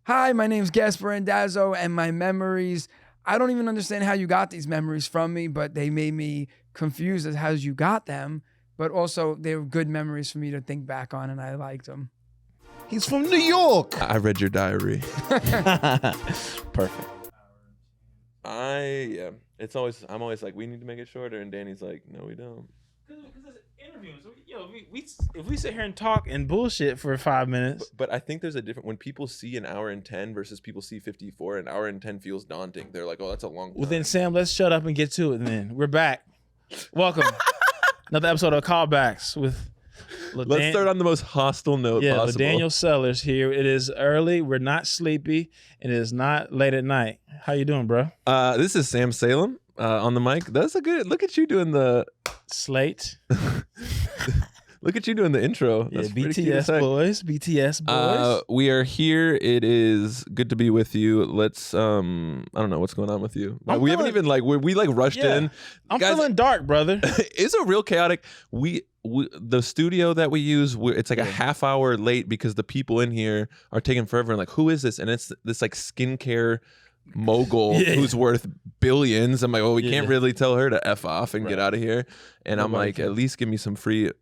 Hi, my name's Gaspare Randazzo, and my memories, I don't even understand how you got these memories from me, but they made me confused as how you got them. But also, they were good memories for me to think back on, and I liked them. He's from New York. I read your diary. Perfect. I'm always like, we need to make it shorter, and Danny's like, no, we don't. Because it's interviews. If we sit here and talk and bullshit for 5 minutes. But I think there's a different, when people see an hour and 10 versus people see 54, an hour and 10 feels daunting. They're like, oh, that's a long time. Well, then, Sam, let's shut up and get to it then. We're back. Welcome. Another episode of Callbacks with Let's start on the most hostile note possible. Daniel Sellers here. It is early. We're not sleepy. It is not late at night. How you doing, bro? This is Sam Salem on the mic. That's a good, look at you doing the slate. Look at you doing the intro. Yeah, BTS boys. BTS boys. We are here. It is good to be with you. Let's I don't know what's going on with you. We haven't even we rushed in. I'm feeling dark, brother. It's a real chaotic. The studio that we use, it's like a half hour late because the people in here are taking forever. And like, who is this? And it's this like skincare mogul who's worth billions. I'm like, well, we can't really tell her to F off and get out of here. And I'm like, at least give me some free.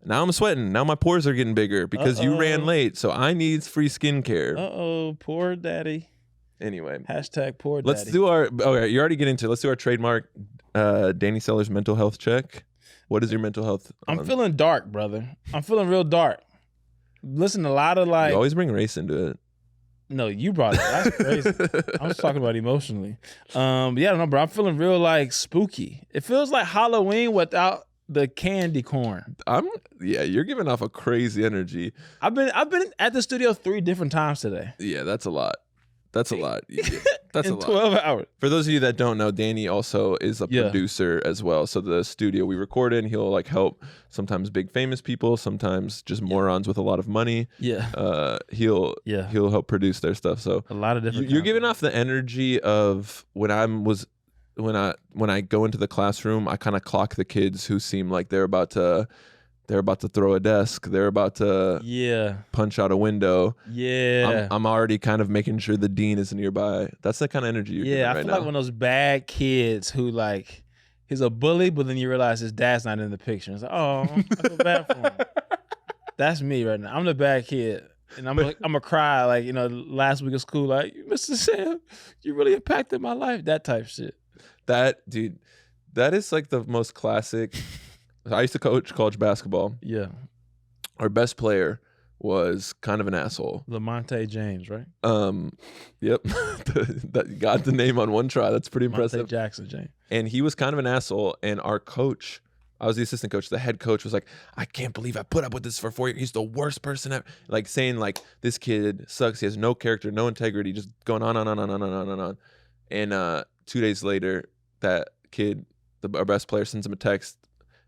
Now I'm sweating. Now my pores are getting bigger because you ran late. So I need free skincare. Poor daddy. Anyway. Hashtag poor daddy. Let's do our, okay, you're already getting to, let's do our trademark Danny Sellers mental health check. What is your mental health? I'm feeling dark, brother. I'm feeling real dark. Listen to a lot of like. You always bring race into it. No, you brought it. That's crazy. I was talking about emotionally. Yeah, I don't know, bro. I'm feeling real like spooky. It feels like Halloween without the candy corn. You're giving off a crazy energy. I've been at the studio 3 different times today. Yeah, that's a lot. That's a lot. That's in a lot. 12 hours. For those of you that don't know, Danny also is a producer as well. So the studio we record in, he'll like help sometimes big famous people, sometimes just morons with a lot of money. Yeah. He'll help produce their stuff. So a lot of different. You're giving off the energy of when I go into the classroom, I kind of clock the kids who seem like they're about to throw a desk. They're about to punch out a window. Yeah. I'm already kind of making sure the dean is nearby. That's the kind of energy you're giving right now. I feel like one of those bad kids who like, he's a bully, but then you realize his dad's not in the picture. It's like, oh, I feel bad for him. That's me right now. I'm the bad kid. And I'm gonna cry like, last week of school, like, Mr. Sam, you really impacted my life. That type shit. That is like the most classic. I used to coach college basketball. Yeah. Our best player was kind of an asshole. Lamonte James, right? Yep. That got the name on one try. That's pretty impressive. Jackson James. And he was kind of an asshole. And our coach, I was the assistant coach. The head coach was like, I can't believe I put up with this for 4 years. He's the worst person ever. Like saying like, this kid sucks. He has no character, no integrity, just going on. And 2 days later, that kid, our best player, sends him a text.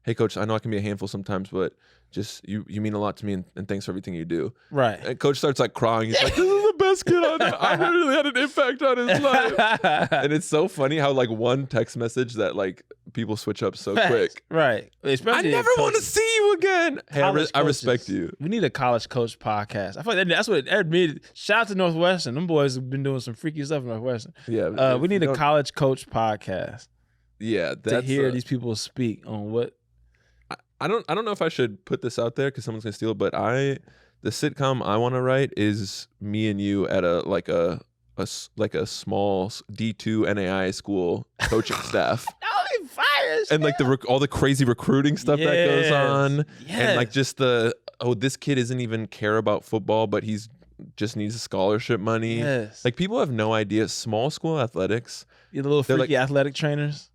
Hey, coach, I know I can be a handful sometimes, but just you mean a lot to me, and thanks for everything you do. Right. And coach starts like crying. He's like, this is the best kid on there. I really had an impact on his life. And it's so funny how like one text message that like people switch up so quick. Right. Especially I never want to see you again. Hey, I respect you. We need a college coach podcast. I feel like that's what it needed. Shout out to Northwestern. Them boys have been doing some freaky stuff in Northwestern. Yeah. We need a college coach podcast. Yeah. To hear these people speak on what. I don't know if I should put this out there because someone's gonna steal it, but the sitcom I want to write is me and you at a small D2 NAI school coaching staff. That would be fire. And like all the crazy recruiting stuff that goes on, and like just this kid isn't even care about football, but he's just needs scholarship money. Yes. Like people have no idea. Small school athletics. The little freaky athletic trainers.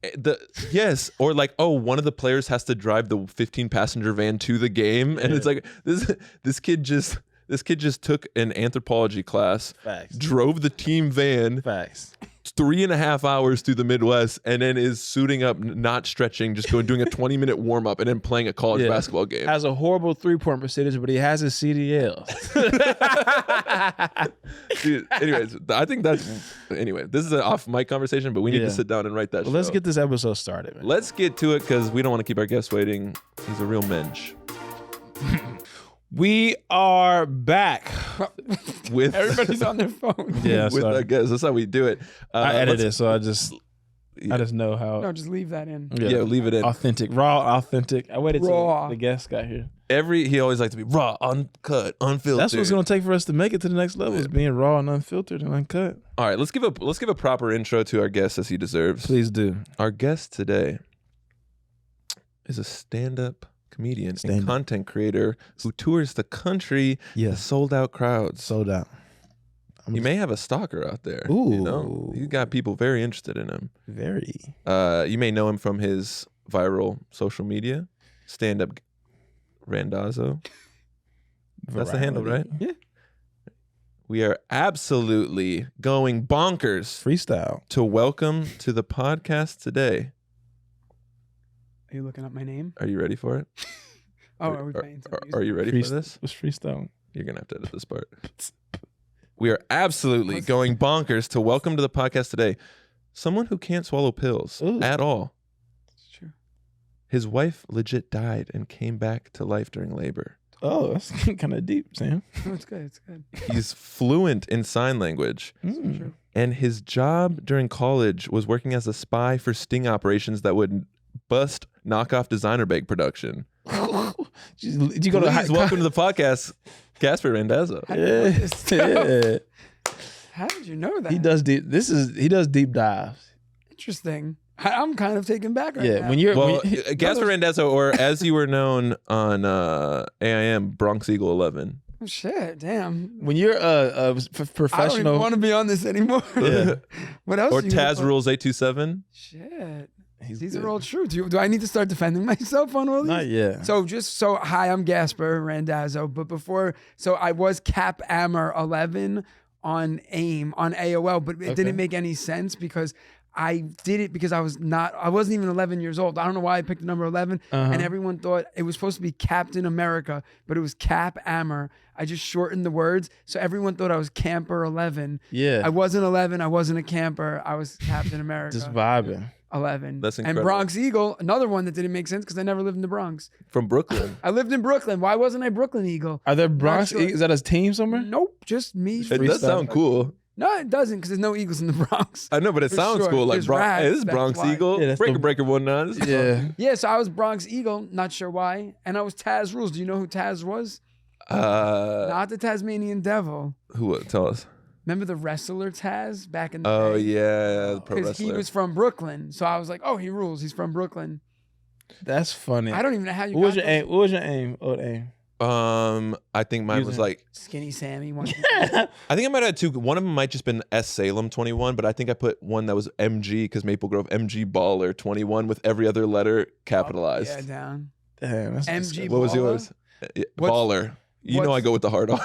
Yes, or like, one of the players has to drive the 15-passenger van to the game, and it's like this kid just took an anthropology class, drove the team van, 3.5 hours through the Midwest, and then is suiting up, not stretching, just doing a 20-minute warm up, and then playing a college basketball game. Has a horrible 3-point percentage, but he has his CDL. Dude, anyways, I think this is an off mic conversation, but we need to sit down and write that. Let's get this episode started, man. Let's get to it because we don't want to keep our guests waiting. He's a real mensch. We are back. with Everybody's on their phone. Yeah, with sorry. our guests. That's how we do it. I edit let's- it, so I just know how. No, just leave that in. Yeah, leave it in. Authentic, raw, authentic. I waited Raw. till the guest got here. He always likes to be raw, uncut, unfiltered. That's what's gonna take for us to make it to the next level. Is being raw and unfiltered and uncut. All right, let's give a proper intro to our guest as he deserves. Please do. Our guest today is a stand-up comedian and content creator who tours the country to sold out crowds. Sold out. You may have a stalker out there. Ooh. You know? He's got people very interested in him. Very. You may know him from his viral social media, stand-up Randazzo. That's the handle, right? Yeah. We are absolutely going bonkers Freestyle. to welcome to the podcast today. Are you looking up my name? Are you ready for it? Oh, are we playing some music? Are you ready for this? What's freestyle? You're going to have to edit this part. We are absolutely going bonkers to welcome to the podcast today someone who can't swallow pills at all. It's true. His wife legit died and came back to life during labor. Oh, that's kind of deep, Sam. No, it's good. It's good. He's fluent in sign language. Mm. True. And his job during college was working as a spy for sting operations that would bust knockoff designer bag production. Did you go to high Please welcome to the podcast, Gaspare Randazzo. How do you know this stuff? Yeah. How did you know that? He does deep. He does deep dives. Interesting. I'm kind of taken back right now. Yeah, when you're Well, when, Gaspar Randazzo, or as you were known on AIM, Bronx Eagle 11. Oh, shit, damn. when you're a I don't even professional. want to be on this anymore. Yeah. What else? Or do you Taz know? Rules 827. Shit. He's These good. are all true. Do I need to start defending myself on all these? Not yet. Hi, I'm Gaspar Randazzo. But before, I was Cap Ammer 11 on AIM on AOL, but it didn't make any sense because I did it because I wasn't even 11 years old. I don't know why I picked the number 11, and everyone thought it was supposed to be Captain America, but it was Cap Ammer. I just shortened the words, so everyone thought I was Camper 11. Yeah. I wasn't 11. I wasn't a camper. I was Captain America. Just vibing. 11. That's And incredible. Bronx Eagle, another one that didn't make sense because I never lived in the Bronx. From Brooklyn. I lived in Brooklyn. Why wasn't I Brooklyn Eagle? Are there Bronx? sure. Is that a team somewhere? Nope, just me. It does sound cool. No, it doesn't because there's no Eagles in the Bronx. I know, but it For sounds sure. cool. Like There's rats, hey, this is that's Bronx why. Eagle. Yeah, that's Breaker the- Breaker 19. Yeah. Yeah, so I was Bronx Eagle, not sure why. And I was Taz Rules. Do you know who Taz was? Not the Tasmanian Devil. Who? Tell us. Remember the wrestler Taz back in the Oh, day? yeah. The pro Because he wrestler. was from Brooklyn. So I was like, oh, he rules. He's from Brooklyn. That's funny. I don't even know how you What was got your aim? What was your aim? Old aim. I think mine was Using- like, Skinny Sammy. One. I think I might have had two. One of them might just been S Salem 21, but I think I put one that was MG because Maple Grove MG Baller 21 with every other letter capitalized. Yeah, down. Damn. That's MG What was Baller? yours? What's- Baller. You know I go with the hard R.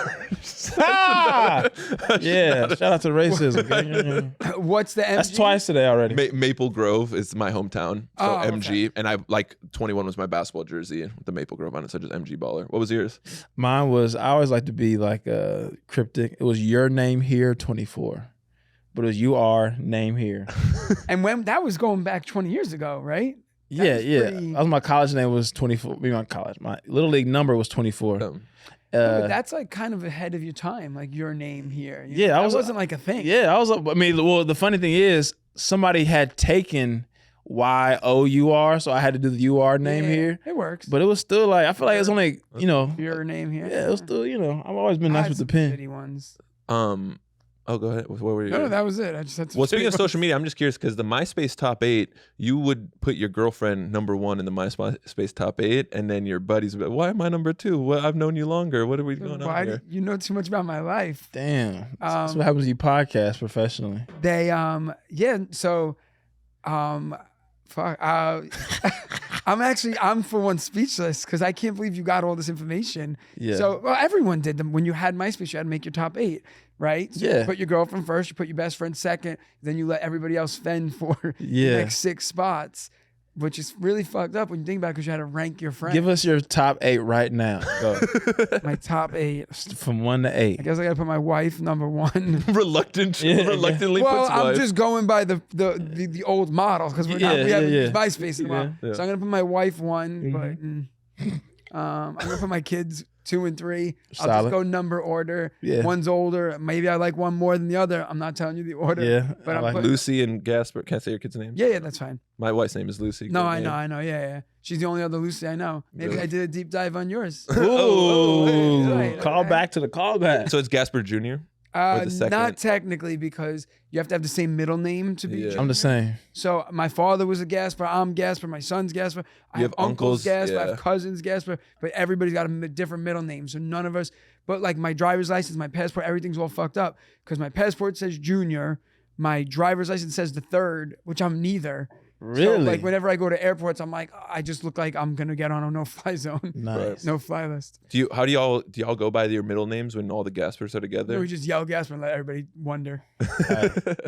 Ah! Yeah. Shout out to racism. gang. What's the MG? That's twice today already. Maple Grove is my hometown, so Oh, MG, and I like 21 was my basketball jersey with the Maple Grove on it, so just MG Baller. What was yours? Mine was, I always like to be like cryptic. It was your name here 24. But it was you are name here. And when that was going back 20 years ago, right? Yeah, was yeah. pretty- That was my college name was 24. My college. My little league number was 24. Um, No, but that's like kind of ahead of your time, like your name here. Yeah, that I was- wasn't like a thing. Yeah, I was. I mean, well, the funny thing is, somebody had taken YOUR, so I had to do the UR name Yeah, here. It works. But it was still like, I feel like it's only, your name here. yeah, it was still, I've always been I nice had with the some pen. shitty ones. Oh, go ahead. What were you? No, that was it. I just had some Well, speaking shitty of social media, I'm just curious because the MySpace top 8, you would put your girlfriend number 1 in the MySpace top 8, and then your buddies would be like, why am I number 2? Well, I've known you longer. What are we ones. going on Why here? you know too much about my life? Damn, that's what happens when you podcast professionally. They fuck. I'm for one speechless because I can't believe you got all this information. Yeah. So everyone did them. When you had MySpace, you had to make your top 8, right? So Yeah. You put your girlfriend first, you put your best friend second, then you let everybody else fend for Yeah. the next 6 spots, which is really fucked up when you think about it because you had to rank your friends. Give us your top 8 right now. Go. My top 8. From 1 to 8. I guess I gotta put my wife number 1. Reluctantly Well, puts I'm wife. just going by the old model because we haven't used MySpace in a while. Yeah. So I'm gonna put my wife 1, but I'm gonna put my kids 2 and 3. I'll Solid. just go number order. Yeah. One's older. Maybe I like one more than the other. I'm not telling you the order. Yeah, but I I'm like putting, Lucy and Gaspar. Can't say your kids' names. yeah, that's fine. My wife's name is Lucy. No, Great I name. know. Yeah. She's the only other Lucy I know. Maybe Really? I did a deep dive on yours. Ooh, Right, call okay. back to the callback. So it's Gaspar Jr. Or the second? Not technically, because you have to have the same middle name to be. Yeah. Junior. I'm the same. So my father was a Gaspar. I'm Gaspar. My son's Gaspar. I You have have uncles, Gaspar. I yeah. have cousins Gaspar. But everybody's got a different middle name. So none of us. But like my driver's license, my passport, everything's all fucked up because my passport says Junior. My driver's license says the third, which I'm neither. Really? So like whenever I go to airports, I'm like, I just look like I'm gonna get on a no-fly zone, Nice. no fly list. How do y'all go by your middle names when all the Gaspars are together? We just yell Gaspar and let everybody wonder.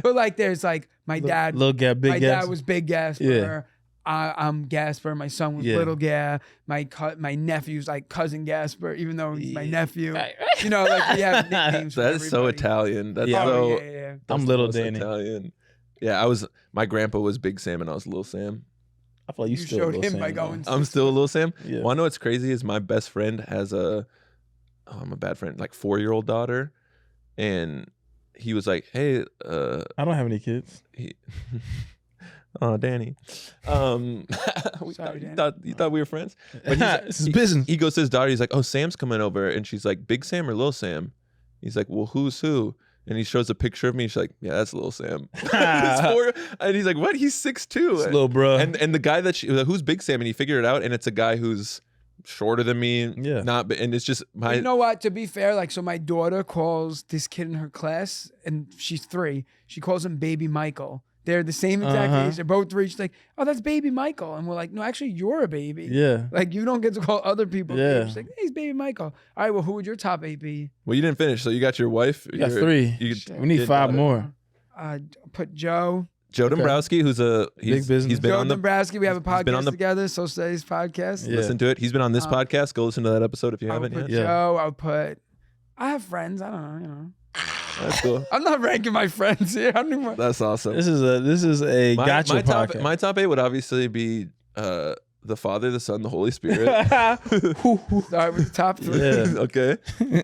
But like, there's like my dad. Little gap, big My gas. dad was Big Gaspar. Yeah. I'm Gaspar. My son was Yeah. Little Ga. My nephew's like Cousin Gaspar, even though he's my nephew. Right. You know, like we have nicknames. for That is so everybody. Italian. That's Yeah. so. Yeah. that's I'm the Little most Danny. Italian. Yeah, my grandpa was Big Sam and I was Little Sam. I feel like you You still showed Lil him Sam, by though. going. I'm still a Little Sam. Yeah. Well, I know what's crazy is my best friend has I'm a bad friend, like 4-year-old daughter, and he was like, "Hey, I don't have any kids. oh, Danny, Sorry, you Danny. thought we were friends?" But This is business. He goes to his daughter. He's like, "Oh, Sam's coming over," and she's like, "Big Sam or Little Sam?" He's like, "Well, who's who?" And he shows a picture of me. She's like, "Yeah, that's Little Sam." He's 4, and he's like, "What? He's 6'2". It's little bro. And the guy who's Big Sam, and he figured it out, and it's a guy who's shorter than me. Yeah. And it's just But you know what? To be fair, like, so my daughter calls this kid in her class, and she's 3. She calls him Baby Michael. They're the same exact age. They're both 3. She's like, "Oh, that's Baby Michael," and we're like, "No, actually, you're a baby. yeah. Like, you don't get to call other people." Yeah. Baby. She's like, "Hey, he's Baby Michael." All right, well, who would your top 8 be? Well, you didn't finish, so you got your wife. We got 3. We need 5 more. Put Joe. Joe Dombrowski, who's Big business. He's been Joe on the. Dombrowski. We have a he's been on podcast the- together, So Studies podcast. Yeah. Listen to it. He's been on this podcast. Go listen to that episode if you I would haven't put yet. Yeah. Joe. I would put. I have friends. I don't know. You know. That's cool. I'm not ranking my friends here. I don't even. That's awesome. This is a gotcha my top, podcast. my top 8 would obviously be the Father, the Son, the Holy Spirit. Start with the top 3. Yeah. Okay.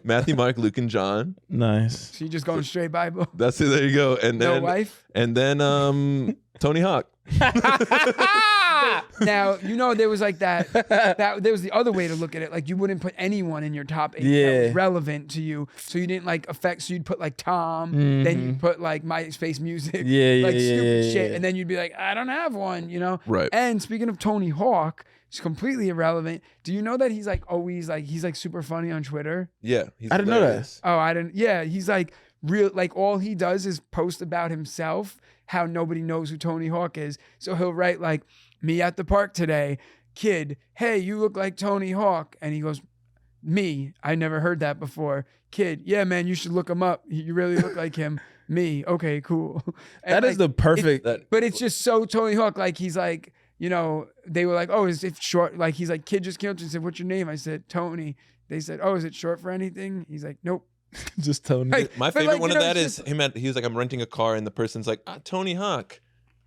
Matthew, Mark, Luke, and John. Nice. So you just going straight Bible. That's it. There you go. And No then wife. and then Tony Hawk. Now you know there was like that there was the other way to look at it. Like you wouldn't put anyone in your top 8 that Yeah. was relevant to you. So you didn't like affect. So you'd put like Tom. Then you'd put like Myspace music. Yeah, like yeah, stupid yeah, shit. yeah. And then you'd be like, I don't have one. You know. Right. And speaking of Tony Hawk, it's completely irrelevant. Do you know that he's like always like he's like super funny on Twitter? Yeah. He's I didn't know that. hilarious. Oh, I didn't. Yeah, he's like real. Like all he does is post about himself, how nobody knows who Tony Hawk is. So he'll write like, "Me at the park today, kid. Hey, you look like Tony Hawk." And he goes, "Me? I never heard that before." Kid, "Yeah, man, you should look him up. You really look like him." Me, okay, cool. And That is like, the perfect. but it's just so Tony Hawk. Like he's like, you know, they were like, "Oh, is it short?" Like he's like, "Kid just came up to me and said, 'What's your name?' I said, 'Tony.' They said, 'Oh, is it short for anything?' He's like, 'Nope.'" just Tony. Like, My but, favorite like, one you of know, that it's is him he was like, "I'm renting a car," and the person's like, "Tony Hawk.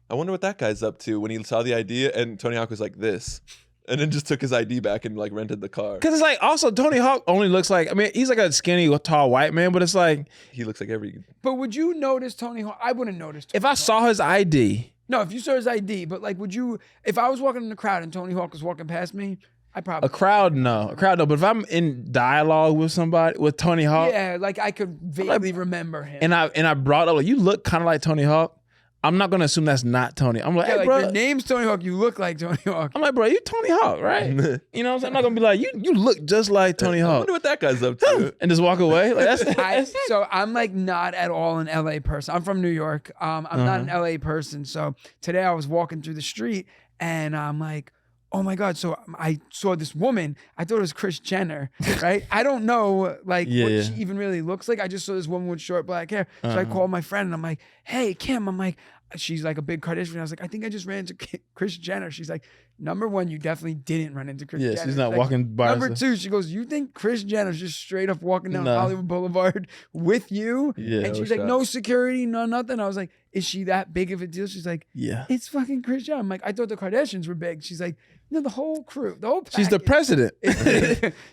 I wonder what that guy's up to." When he saw the idea, and Tony Hawk was like this, and then just took his ID back and like rented the car. Because it's like also Tony Hawk only looks like, I mean, he's like a skinny, tall white man, but it's like He looks like every. But would you notice Tony Hawk? I wouldn't notice. Tony if I Hawk. saw his ID, No, if you saw his ID, but like, would you? If I was walking in the crowd and Tony Hawk was walking past me, I probably. a crowd no. But if I'm in dialogue with somebody with Tony Hawk, Yeah, like I could vaguely remember him. and I brought up like you look kind of like Tony Hawk, I'm not gonna assume that's not Tony. I'm like, yeah, hey, like bro. your name's Tony Hawk. You look like Tony Hawk. I'm like, bro, you Tony Hawk, right? You know what I'm saying? I'm not gonna be like, you look just like Tony I Hawk, wonder what that guy's up to. and just walk away. Like that's So I'm like not at all an LA person. I'm from New York. I'm not an LA person. So today I was walking through the street and I'm like, oh my God. So I saw this woman. I thought it was Kris Jenner, right? I don't know like Yeah, what yeah. she even really looks like. I just saw this woman with short black hair. So I called my friend and I'm like, hey, Kim, I'm like, she's like a big Kardashian. I was like, I think I just ran into Kris Jenner. She's like, number one, you definitely didn't run into Kris Jenner. Yeah, she's not like, walking by Number herself. two, she goes, you think Kris Jenner's just straight up walking down No. Hollywood Boulevard with you? Yeah, and no she's like, shot. no security, no nothing. I was like, is she that big of a deal? She's like, Yeah. it's fucking Kris Jenner. I'm like, I thought the Kardashians were big. She's like, no, the whole crew, the whole package. She's the president.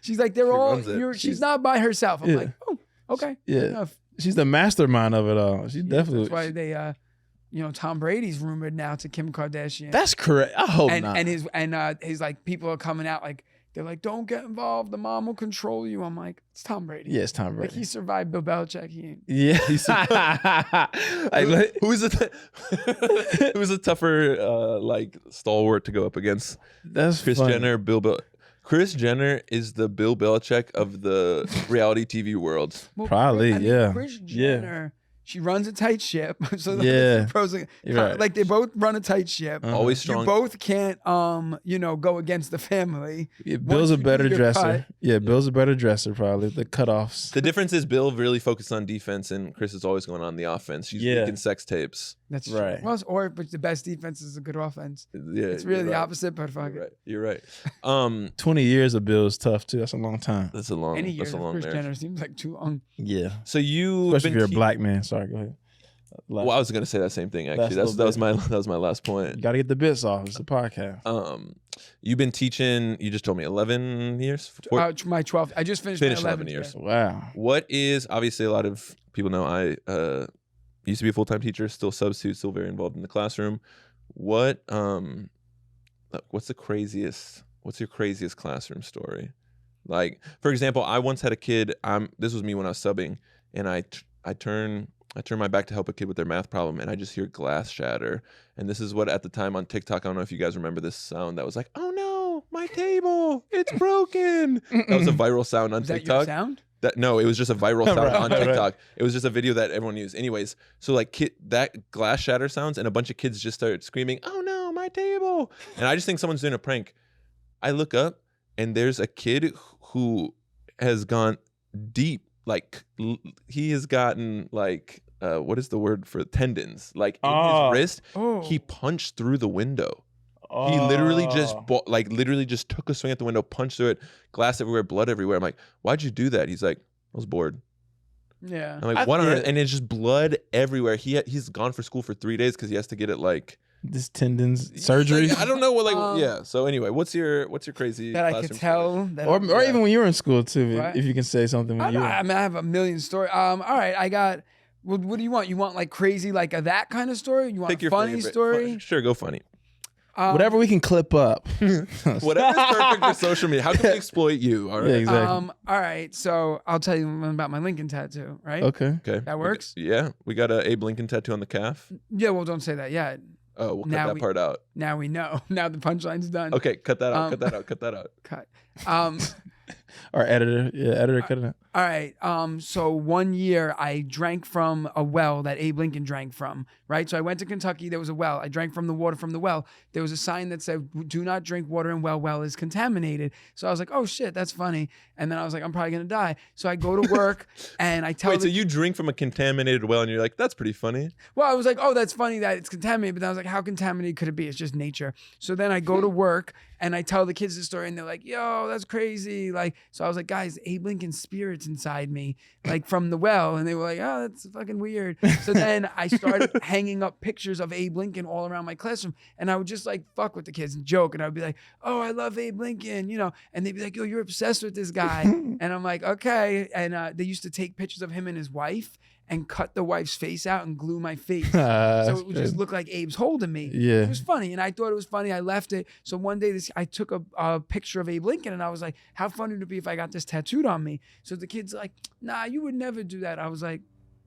She's like, they're all, runs it. she's not by herself. I'm Yeah. like, oh, okay. Yeah. Fair enough. She's the mastermind of it all. She Yeah, definitely. That's why they, Tom Brady's rumored now to Kim Kardashian. That's correct. I hope not. And his like people are coming out like they're like, don't get involved. The mom will control you. I'm like, it's Tom Brady. Yeah, it's Tom Like Brady. he survived Bill Belichick. He ain't. Yeah. Like, Who's a tougher like stalwart to go up against? that's Kris funny. Jenner, Kris Jenner is the Bill Belichick of the reality TV world. Well, Probably, yeah. Kris Yeah. Jenner, she runs a tight ship. So Yeah. the pros and You're right. like they both run a tight ship. Uh-huh. Always strong. You both can't, go against the family. Yeah, Bill's Once a you do better your dresser. cut- Yeah, Bill's a better dresser, probably. The cutoffs. The difference is Bill really focused on defense, and Kris is always going on the offense. She's Yeah. making sex tapes. That's Right. true. Well, but the best defense is a good offense. Yeah, It's really you're the right. opposite, but fuck You're it. right. You're right. 20 years of Bill is tough, too. That's a long time. That's a long. Any year That's a of long Kris marriage. Jenner seems like too long. Yeah. So you, Especially if you're a black man. Sorry, go ahead. Well, I was gonna say that same thing actually. Last That was little my last You point. got to get the bits off. It's a podcast. You've been teaching. You just told me 11 years. My 12th. I just finished Finished my 11 11th years. year. Wow. What is obviously a lot of people know I used to be a full-time teacher, still substitute, still very involved in the classroom. What's your craziest classroom story? Like, for example, I once had a kid, this was me when I was subbing, and I turn my back to help a kid with their math problem, and I just hear glass shatter. And this is what at the time on TikTok, I don't know if you guys remember this sound that was like, oh no, my table, it's broken. That was a viral sound on Is that your TikTok. sound? No, it was just a viral sound on Right. TikTok. It was just a video that everyone used. Anyways, so like that glass shatter sounds, and a bunch of kids just started screaming, "Oh no, my table!" And I just think someone's doing a prank. I look up, and there's a kid who has gone deep. Like he has gotten like what is the word for tendons? Like in his wrist, Oh. he punched through the window. He literally just took a swing at the window, punched through it, glass everywhere, blood everywhere. I'm like, why'd you do that? He's like, I was bored. Yeah. I'm like, what on earth? And it's just blood everywhere. He's gone for school for 3 days because he has to get it like This tendons surgery. I don't know what yeah. So anyway, what's your crazy That I classroom could story? tell. That Or even when you were in school, too, Right. if you can say something when you were. I mean, I have a million stories. All right, I got. What do you want? You want like crazy, like that kind of story? You want Pick a your funny favorite. story? Sure, go funny. Whatever we can clip up. Whatever's perfect for social media. How can we exploit you? All right. Yeah, exactly. All right, so I'll tell you about my Lincoln tattoo, right? Okay. Okay. That works? Yeah. We got a Abe Lincoln tattoo on the calf. Yeah, well, don't say that yet. Oh, we'll cut Now that part out. Now we know. Now the punchline's done. Okay, cut that out. Um, Cut that out. Cut that out. Cut. Our editor. Yeah, editor cut it out. All right. So one year I drank from a well that Abe Lincoln drank from, right? So I went to Kentucky. There was a well. I drank from the water from the well. There was a sign that said, do not drink water in well. Well is contaminated. So I was like, oh shit, that's funny. And then I was like, I'm probably going to die. So I go to work and I tell Wait, so you drink from a contaminated well and you're like, that's pretty funny. well, I was like, oh, that's funny that it's contaminated. But then I was like, how contaminated could it be? It's just nature. So then I go to work and I tell the kids the story and they're like, yo, that's crazy. Like, so I was like, guys, Abe Lincoln's spirit's inside me, like from the well. And they were like, oh, that's fucking weird. So then I started hanging up pictures of Abe Lincoln all around my classroom. And I would just like fuck with the kids and joke. And I would be like, oh, I love Abe Lincoln, you know. And they'd be like, yo, you're obsessed with this guy. And I'm like, okay. And they used to take pictures of him and his wife and cut the wife's face out and glue my face. So it would just look like Abe's holding me. Yeah. It was funny. And I thought it was funny. I left it. So one day I took a picture of Abe Lincoln and I was like, how funny would it be if I got this tattooed on me? So the kid's like, nah, you would never do that. I was like,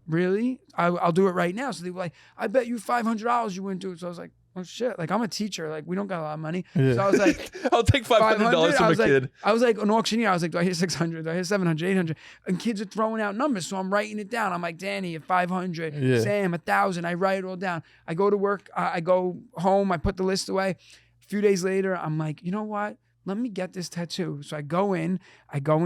really? I'll do it right now. So they were like, I bet you $500 you wouldn't do it. So I was like, oh shit. Like I'm a teacher. Like we don't got a lot of money. Yeah. So I was like, I'll take $500 from a kid. I was like an auctioneer. I was like, do I hear 600? Do I hear 700, 800? And kids are throwing out numbers. So I'm writing it down. I'm like, Danny at 500, Yeah. Sam 1,000. I write it all down. I go to work. I go home. I put the list away. A few days later, I'm like, you know what? Let me get this tattoo. So I go and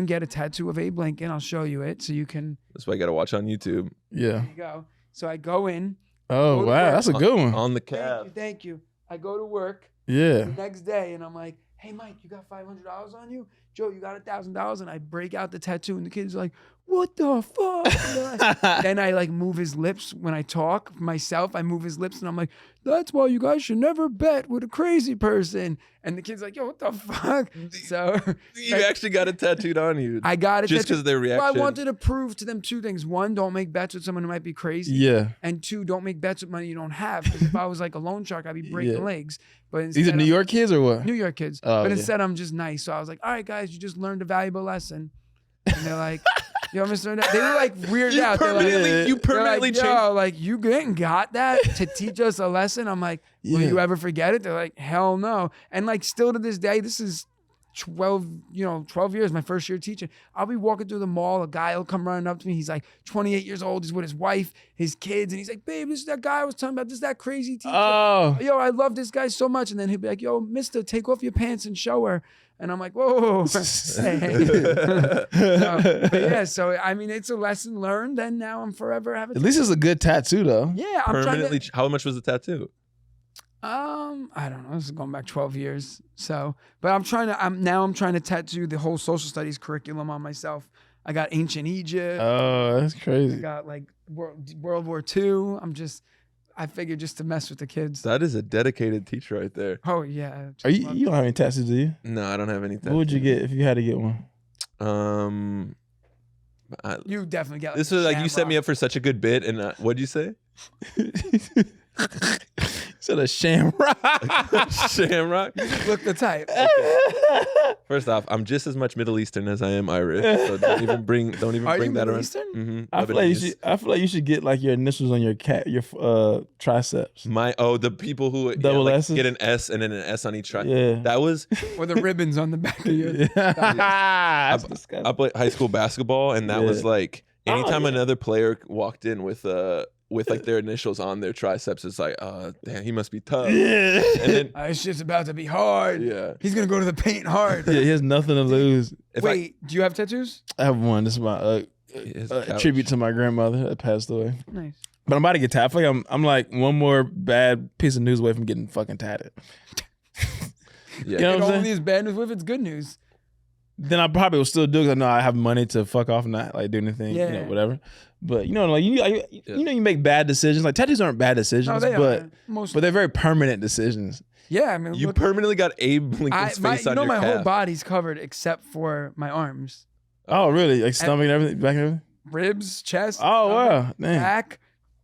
get a tattoo of Abe Lincoln. I'll show you it so you can. That's why I got to watch on YouTube. Yeah. There you go. So I go in. Go Oh to wow, work. that's a good one. On the Thank cab. you, thank you. I go to work Yeah. the next day and I'm like, hey, Mike, you got $500 on you? Joe, you got $1,000? And I break out the tattoo and the kid's like, what the fuck? Then I like move his lips when I talk myself. I move his lips and I'm like, that's why you guys should never bet with a crazy person. And the kid's like, yo, what the fuck? So You actually got it tattooed on you. I got it. Just because of their reaction. Well, I wanted to prove to them two things. One, don't make bets with someone who might be crazy. Yeah. And two, don't make bets with money you don't have. Because if I was like a loan shark, I'd be breaking Yeah. legs. But These are instead New York kids or what? New York kids. Oh, But yeah. instead, I'm just nice. So I was like, all right, guys, you just learned a valuable lesson. And they're like, yo, Mr. They were like weirded out. They're like, You permanently they're like, changed. yo, like you ain't got that to teach us a lesson. I'm like, will Yeah. you ever forget it? They're like, hell no. And like still to this day, this is 12 years, my first year teaching. I'll be walking through the mall, a guy will come running up to me. He's like 28 years old. He's with his wife, his kids, and he's like, babe, this is that guy I was talking about. This is that crazy teacher. Oh. Yo, I love this guy so much. And then he'll be like, yo, mister, take off your pants and show her. And I'm like, whoa. Hey. But yeah, so I mean, it's a lesson learned, and now I'm forever having. At least it's a good tattoo though. Yeah, I'm Permanently. trying How much was the tattoo? to. I don't know. This is going back 12 years. So, but I'm trying to tattoo the whole social studies curriculum on myself. I got ancient Egypt. Oh, that's I crazy. got like World War II. I figured just to mess with the kids. That is a dedicated teacher right there. Oh yeah. Are you don't have any tattoos, do you? No, I don't have any. What would you get if you had to get one? You definitely got. This was like you set me up for such a good bit, and what'd you say? Said a shamrock. Shamrock. Look the type. First off, I'm just as much Middle Eastern as I am Irish, so don't even bring Are you that Middle around. Eastern? Mm-hmm. I feel like you should get like your initials on your triceps. The people who Double like, S's? get an S and then an S on each tricep. Yeah. That was Or the ribbons on the back of your. That's disgusting. I played high school basketball, and that was like anytime yeah. another player walked in with like their initials on their triceps, it's like, damn, he must be tough. Yeah. And then This shit's about to be hard. yeah, He's gonna go to the paint hard. Yeah, he has nothing to lose. Wait, do you have tattoos? I have one. This is my His tribute to my grandmother that passed away. Nice. But I'm about to get tatted. I feel like I'm like one more bad piece of news away from getting fucking tatted. yeah. You know It what I'm only saying? is bad news if it's good news. Then I probably will still do it because I know I have money to fuck off and not like do anything, Yeah. whatever. But you know, like you make bad decisions. Like tattoos aren't bad decisions, No, they but are. Most. but they're very permanent decisions. Yeah, I mean, You look, permanently got Abe Lincoln's face on your my calf. whole body's covered except for my arms, Oh, really? Like stomach and everything, back and everything. ribs, chest. Oh stomach, wow, dang. back,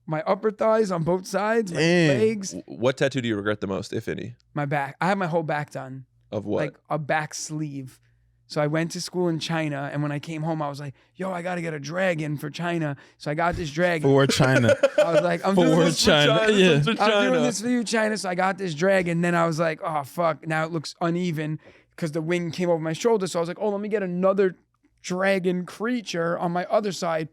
my upper thighs on both sides, my Damn. legs, What tattoo do you regret the most, if any? my back. I have my whole back done, Of what? like a back sleeve. So I went to school in China, and when I came home, I was like, "Yo, I gotta get a dragon for China." So I got this dragon. For China. I was like, "I'm For doing this China. Yeah. This is for I'm China. doing this for you, China." So I got this dragon. Then I was like, oh, fuck. Now it looks uneven because the wing came over my shoulder. So I was like, oh, let me get another dragon creature on my other side.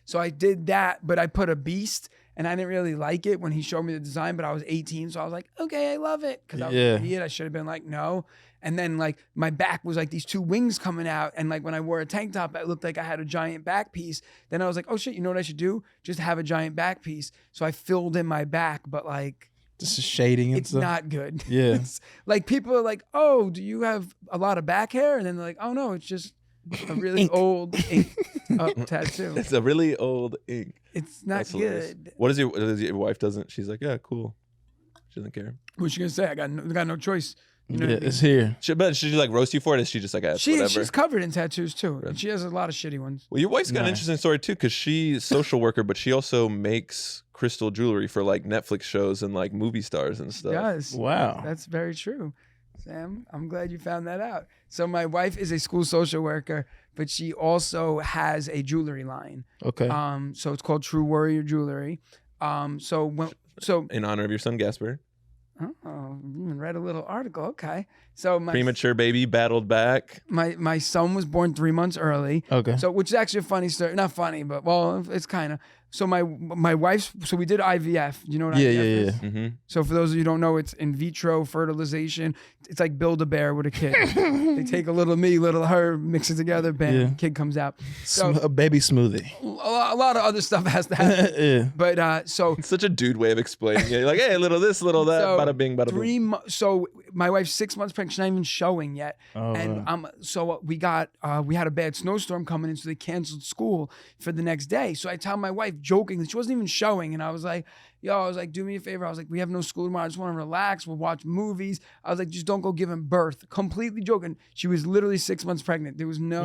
So I did that, but I put a beast, and I didn't really like it when he showed me the design, but I was 18. So I was like, okay, I love it. Because I was Yeah. an idiot. I should have been like, no. And then like my back was like these two wings coming out. And like when I wore a tank top, it looked like I had a giant back piece. Then I was like, oh shit, you know what I should do? Just have a giant back piece. So I filled in my back, but like Just shading and it's stuff. not good. Yeah. It's like people are like, oh, do you have a lot of back hair? And then they're like, oh no, it's just a really old ink tattoo. It's a really old ink. It's not That's hilarious. good. What is your wife doesn't? She's like, yeah, cool. She doesn't care. What you gonna say? I got no choice. You know Yeah, what I mean? it's here. But she like roast you for it? Is she just like, whatever? She's covered in tattoos too. And she has a lot of shitty ones. Well, your wife's got an Nice. interesting story too, because she's a social worker, but she also makes crystal jewelry for like Netflix shows and like movie stars and stuff. Yes. Wow. That's very true. Sam, I'm glad you found that out. So my wife is a school social worker, but she also has a jewelry line. Okay. So it's called True Warrior Jewelry. So In honor of your son Gaspar, oh, you even read a little article. Okay. So premature baby battled back. my son was born 3 months early. Okay. So which is actually a funny story. Not funny, but well, it's kind of. So my wife's. So we did IVF. You know what IVF is? Mm-hmm. So for those of you who don't know, it's in vitro fertilization. It's like Build-A-Bear with a kid. They take a little me, little her, mix it together, bam, kid comes out. So a baby smoothie. a lot of other stuff has to happen. Yeah. But so It's such a dude way of explaining it. You're like, hey, little this, little that, So, bada bing, bada boom. so my wife's 6 months pregnant. She's not even showing yet. Oh, And wow. so we got we had a bad snowstorm coming in, so they canceled school for the next day. So I tell my wife jokingly, she wasn't even showing, and I was like, do me a favor. I was like, we have no school tomorrow. I just want to relax. We'll watch movies. I was like, just don't go giving birth. Completely joking. She was literally 6 months pregnant. There was no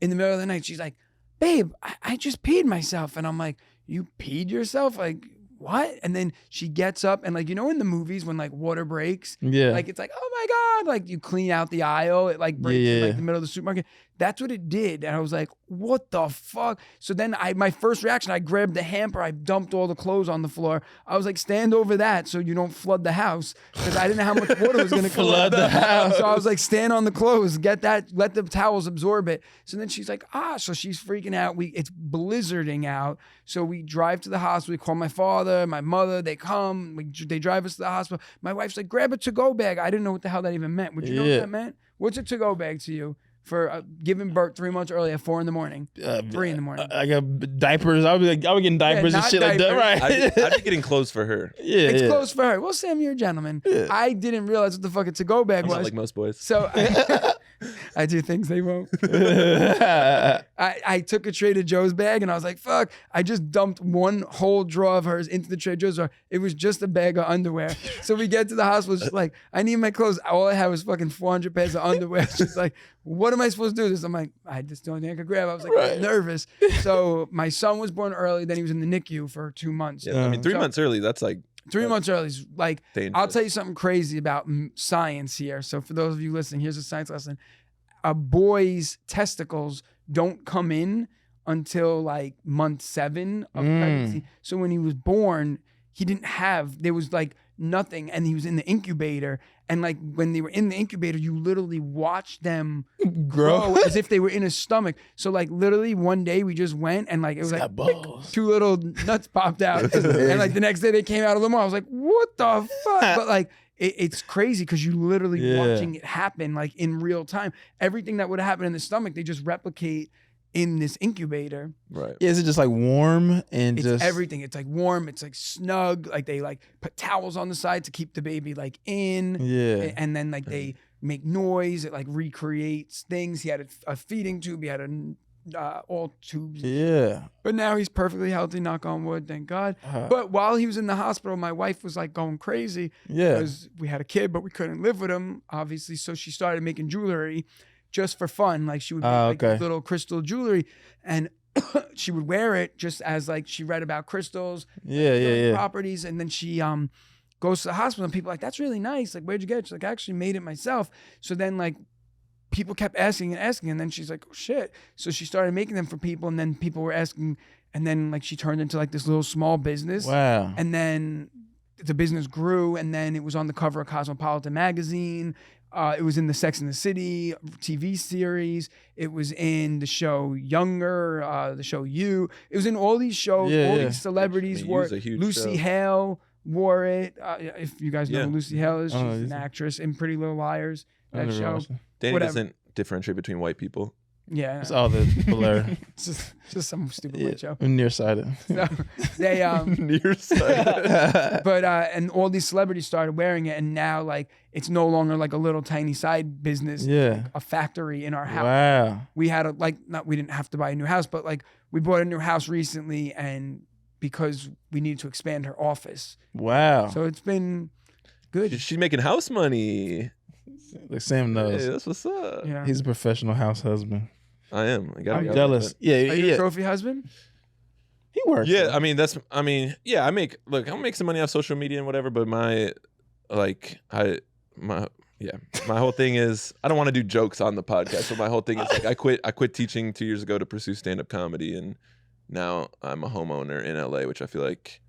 in the middle of the night. She's like, babe, I just peed myself, and I'm like, you peed yourself? Like, what? And then she gets up and like, you know, in the movies when like water breaks, like it's like, oh my God, like you clean out the aisle, it like breaks in like the middle of the supermarket. That's what it did. And I was like, what the fuck? So then my first reaction, I grabbed the hamper, I dumped all the clothes on the floor. I was like, stand over that so you don't flood the house, because I didn't know how much water was gonna flood the house. So I was like, stand on the clothes, get that, let the towels absorb it. So then she's like, so she's freaking out. It's blizzarding out. So we drive to the hospital. We call my father, my mother, they come, they drive us to the hospital. My wife's like, grab a to-go bag. I didn't know what the hell that even meant. Would you know what that meant? What's a to-go bag to you? For giving birth 3 months early at 4 in the morning, 3 in the morning. I got diapers. I was getting diapers and shit like that, right? I'd be getting clothes for her. It's clothes for her. Well, Sam, you're a gentleman. Yeah. I didn't realize what the fuck a to-go bag I'm was. not like most boys. So I do things they won't. I took a Trader Joe's bag and I was like, fuck. I just dumped one whole drawer of hers into the Trader Joe's drawer. It was just a bag of underwear. So we get to the hospital. She's like, I need my clothes. All I had was fucking 400 pairs of underwear. She's like, what am I supposed to do this? I'm like, I just don't think I could grab. I was like nervous. So my son was born early. Then he was in the NICU for 2 months. Yeah, I mean, 3 months early, that's like 3 months early is like, dangerous. I'll tell you something crazy about science here. So for those of you listening, here's a science lesson. A boy's testicles don't come in until like month 7 of pregnancy. So when he was born, there was like nothing, and he was in the incubator. And like when they were in the incubator, you literally watched them grow as if they were in his stomach. So like literally one day we just went and like it was like balls. 2 little nuts popped out, and like the next day they came out of the mouth. I was like, what the fuck? But like it's crazy because you literally watching it happen like in real time. Everything that would have happened in the stomach, they just replicate in this incubator. right. Is it just like warm and It's just everything. It's like warm. It's like snug. Like they like put towels on the side to keep the baby like in. Yeah. And then like they make noise. It like recreates things. He had a feeding tube. He had all tubes. Yeah. But now he's perfectly healthy. Knock on wood. Thank God. But while he was in the hospital, my wife was like going crazy. Yeah. Because we had a kid, but we couldn't live with him, obviously. So she started making jewelry just for fun. Like she would make like little crystal jewelry, and she would wear it just as like she read about crystals, properties, and then she goes to the hospital and people are like, that's really nice. Like, where'd you get it? She's like, I actually made it myself. So then like people kept asking, and then she's like, oh shit. So she started making them for people, and then people were asking, and then like she turned into like this little small business. Wow. And then the business grew, and then it was on the cover of Cosmopolitan magazine. It was in the Sex and the City TV series. It was in the show Younger, the show You. It was in all these shows. All these celebrities wore it. Lucy Hale wore it. If you guys know who Lucy Hale is, she's an actress in Pretty Little Liars. That show. Danny doesn't differentiate between white people. Yeah, it's all the blur. It's just some stupid white show. Nearsighted. So they Nearsighted. but and all these celebrities started wearing it, and now like it's no longer like a little tiny side business. Like a factory in our house. Wow. We had we didn't have to buy a new house, but like we bought a new house recently, and because we needed to expand her office. Wow. So it's been good. She's making house money. Like Sam knows. Hey, that's what's up. Yeah. He's a professional house husband. I am. I'm jealous. Yeah, Are you a trophy husband? He works. Yeah, I make some money off social media and whatever, but my whole thing is I don't want to do jokes on the podcast. So my whole thing is like I quit teaching 2 years ago to pursue stand-up comedy, and now I'm a homeowner in LA, which I feel like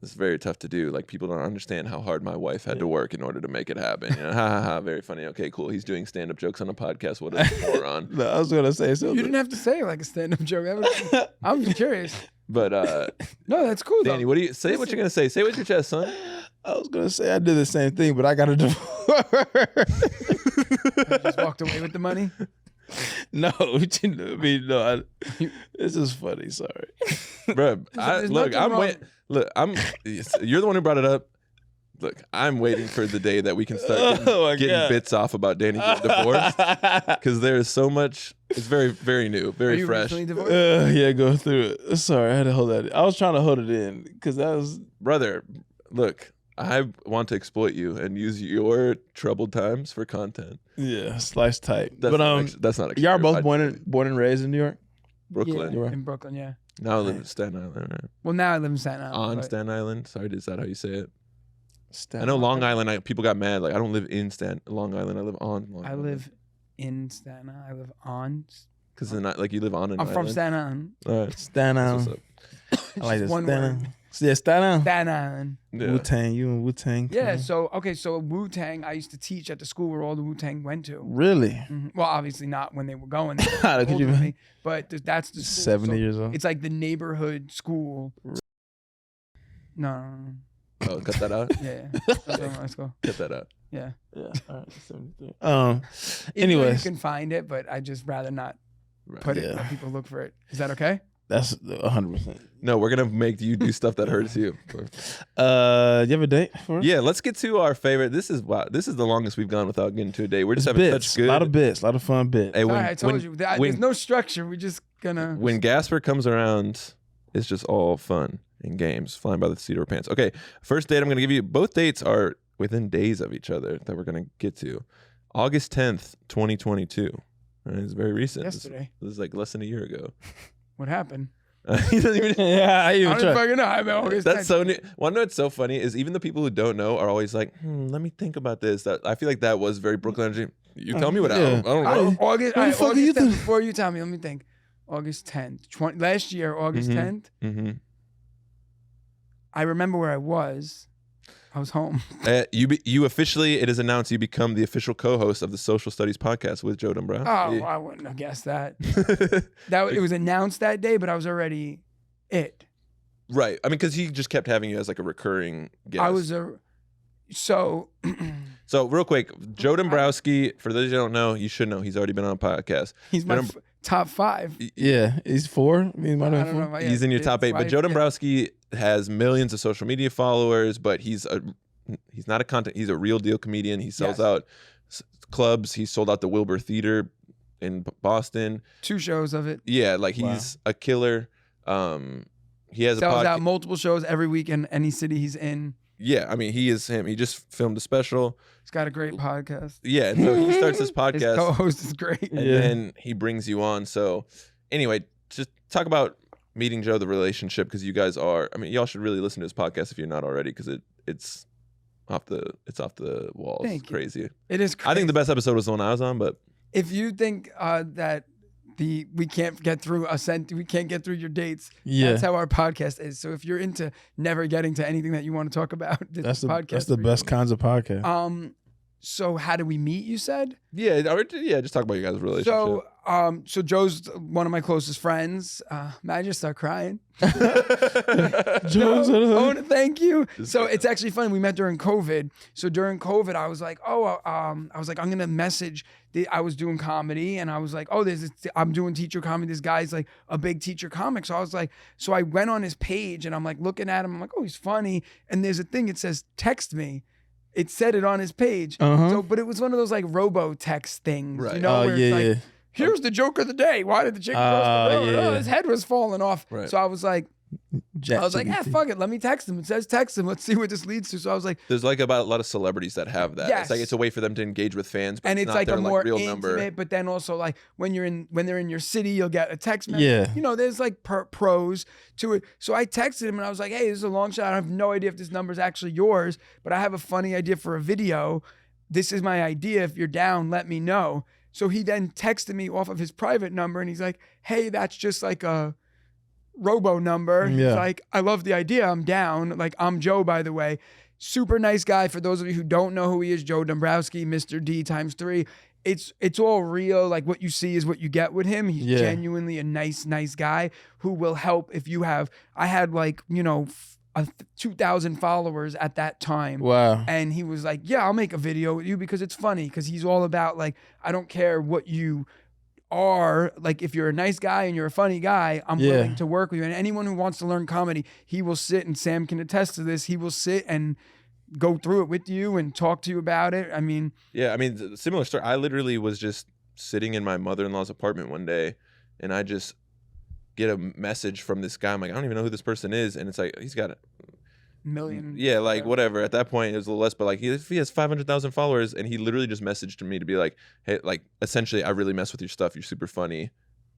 it's very tough to do. Like people don't understand how hard my wife had to work in order to make it happen. You know, ha ha ha, very funny. Okay, cool. He's doing stand-up jokes on a podcast. What is the moron? No, I was gonna say something. You didn't have to say like a stand-up joke. I'm just curious. But No, that's cool. Danny, though. what do you say? What you're gonna say? Say what your chest, son. I was gonna say I did the same thing, but I got a divorce. You just walked away with the money. No, I mean, no. This is funny. Sorry, Bro, There's look, nothing I'm wrong. wait. Look, you're the one who brought it up. Look, I'm waiting for the day that we can start getting bits off about Danny getting divorced because there is so much. It's very, very new, Are very you fresh. recently divorced? yeah, go through it. Sorry, I had to hold that. I was trying to hold it in because that was. Brother, look, I want to exploit you and use your troubled times for content. Yeah, slice tight. That's But not that's not. y'all are true. both born and raised in New York. Brooklyn. Yeah, in Brooklyn, yeah. Now I live in Staten Island. Right? Well, now I live in Staten Island. On but- Staten Island. Sorry, is that how you say it? Staten I know Long Island. People got mad. Like I don't live in Long Island. I live on Long I Island. live in Staten Island. I live on. Because then, like you live on an I'm from island. Staten Island. All right. Staten That's Island. what's up. I like this. One Staten word. Island. Yeah, Staten Island. Staten Island. Yeah. Wu Tang. You and Wu Tang. Yeah. So Wu Tang. I used to teach at the school where all the Wu Tang went to. Really? Mhm. Well, obviously not when they were going. They were Could older you than imagine? me, but that's the school. 70 So years old. It's like the neighborhood school. No. Oh, cut that out. Yeah. That's where my school. Cut that out. Yeah. Yeah. All right. 73. Even though Anyways, you can find it, but I just rather not Right. put it. Yeah. Let people look for it. Is that okay? that's 100%. No, we're gonna make you do stuff that hurts you. Do you have a date for us? Yeah, let's get to our favorite. This is the longest we've gone without getting to a date. We're just It's having bits. such good. A lot of bits. A lot of fun bits. Hey, Sorry, I told you. There's when, no structure. We're just gonna. when Gaspar comes around, it's just all fun and games, flying by the seat of our pants. Okay, first date I'm gonna give you. Both dates are within days of each other that we're gonna get to. August 10th, 2022. Right, it's very recent. Yesterday. This is like less than a year ago. What happened? He doesn't even. Yeah, I I even don't try. fucking know. I mean, August That's 10th. so new. One know what's so funny is even the people who don't know are always like, let me think about this. That I feel like that was very Brooklyn energy. You tell me what I Yeah. don't know. August. What the fuck are you 10th, doing? before you tell me, let me think. August 10th. Last year, August Mhm. 10th. Mm-hmm. I remember where I was. I was home. You officially, it is announced you become the official co-host of the Social Studies podcast with Joe Oh, Dombrowski. I wouldn't have guessed that. It was announced that day, but I was already it. Right. I mean, because he just kept having you as like a recurring guest. I was so. So real quick, Joe Dombrowski, for those who don't know, you should know. He's already been on a podcast. He's my Joe top 5. Yeah, he's 4. I mean, I might have don't been know. 4. Yeah, He's in your it's top 8. But why- Joe yeah. Dombrowski has millions of social media followers, but he's not a content. He's a real deal comedian. He sells Yes. out clubs. He sold out the Wilbur Theater in Boston. 2 shows of it. Yeah, like Wow. he's a killer. He has a Sells podcast. out multiple shows every week in any city he's in. Yeah, I mean, he is him. He just filmed a special. He's got a great podcast. Yeah, and so he starts his His podcast, co-host is great. and Yeah. then he brings you on. So, anyway, just talk about meeting Joe, the relationship, because you guys are. I mean, y'all should really listen to his podcast if you're not already, because it's off the walls. Thank you. Crazy. It is crazy. I think the best episode was the one I was on, but If you think that we can't get through we can't get through your dates. Yeah, That's how our podcast is. So if you're into never getting to anything that you want to talk about, this that's the podcast that's the for best you. kinds of podcast. So how do we meet? You said. yeah, just talk about your guys' relationship. So Joe's one of my closest friends. Man, I just start crying. Joe's I want to thank you. So it's actually fun. We met during COVID. So during COVID, I was like, I'm gonna message. I was doing comedy, and I was like, I'm doing teacher comedy. This guy's like a big teacher comic. So I was like, so I went on his page, and I'm like looking at him. I'm like, oh, he's funny. And there's a thing. It says text me. It said it on his page. Uh-huh. So, but it was one of those like robo text things, Right. you know, Oh where yeah, it's like, yeah. here's the joke of the day. Why did the chicken cross the road? yeah, Oh, yeah. his head was falling off. Right. So I was like, ChatGPT. fuck it. Let me text him. It says text him. Let's see what this leads to. So I was like, There's like about a lot of celebrities that have that. Yes. It's like it's a way for them to engage with fans, but and it's not like their a more real intimate, number. but then also like when they're in your city, you'll get a text message. Yeah. You know, there's like pros to it. So I texted him and I was like, hey, this is a long shot. I have no idea if this number is actually yours, but I have a funny idea for a video. This is my idea. If you're down, let me know. So he then texted me off of his private number and he's like, hey, that's just like a robo number. He's Yeah. like, I love the idea. I'm down. Like, I'm Joe, by the way. Super nice guy. For those of you who don't know who he is, Joe Dombrowski, Mr. D ×3. it's all real. Like what you see is what you get with him. He's Yeah. genuinely a nice guy who will help if you have. I had like 2,000 followers at that time. Wow. And he was like, yeah, I'll make a video with you because it's funny. Because he's all about like, I don't care what you are. Like if you're a nice guy and you're a funny guy, I'm Yeah. willing to work with you. And anyone who wants to learn comedy, he will sit, and Sam can attest to this, he will sit and go through it with you and talk to you about it. I mean, Yeah, I mean, similar story. I literally was just sitting in my mother-in-law's apartment one day, and I just get a message from this guy. I'm like, I don't even know who this person is, and it's like he's got million. yeah, like whatever. At that point, it was a little less, but like he has 500,000 followers, and he literally just messaged me to be like, hey, like essentially, I really mess with your stuff. You're super funny.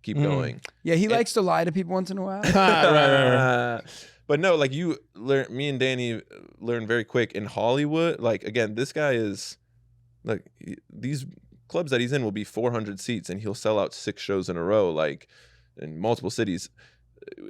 Keep going. Yeah, he likes to lie to people once in a while. right. But no, like me and Danny learned very quick in Hollywood. Like again, this guy is like these clubs that he's in will be 400 seats, and he'll sell out 6 shows in a row, like in multiple cities.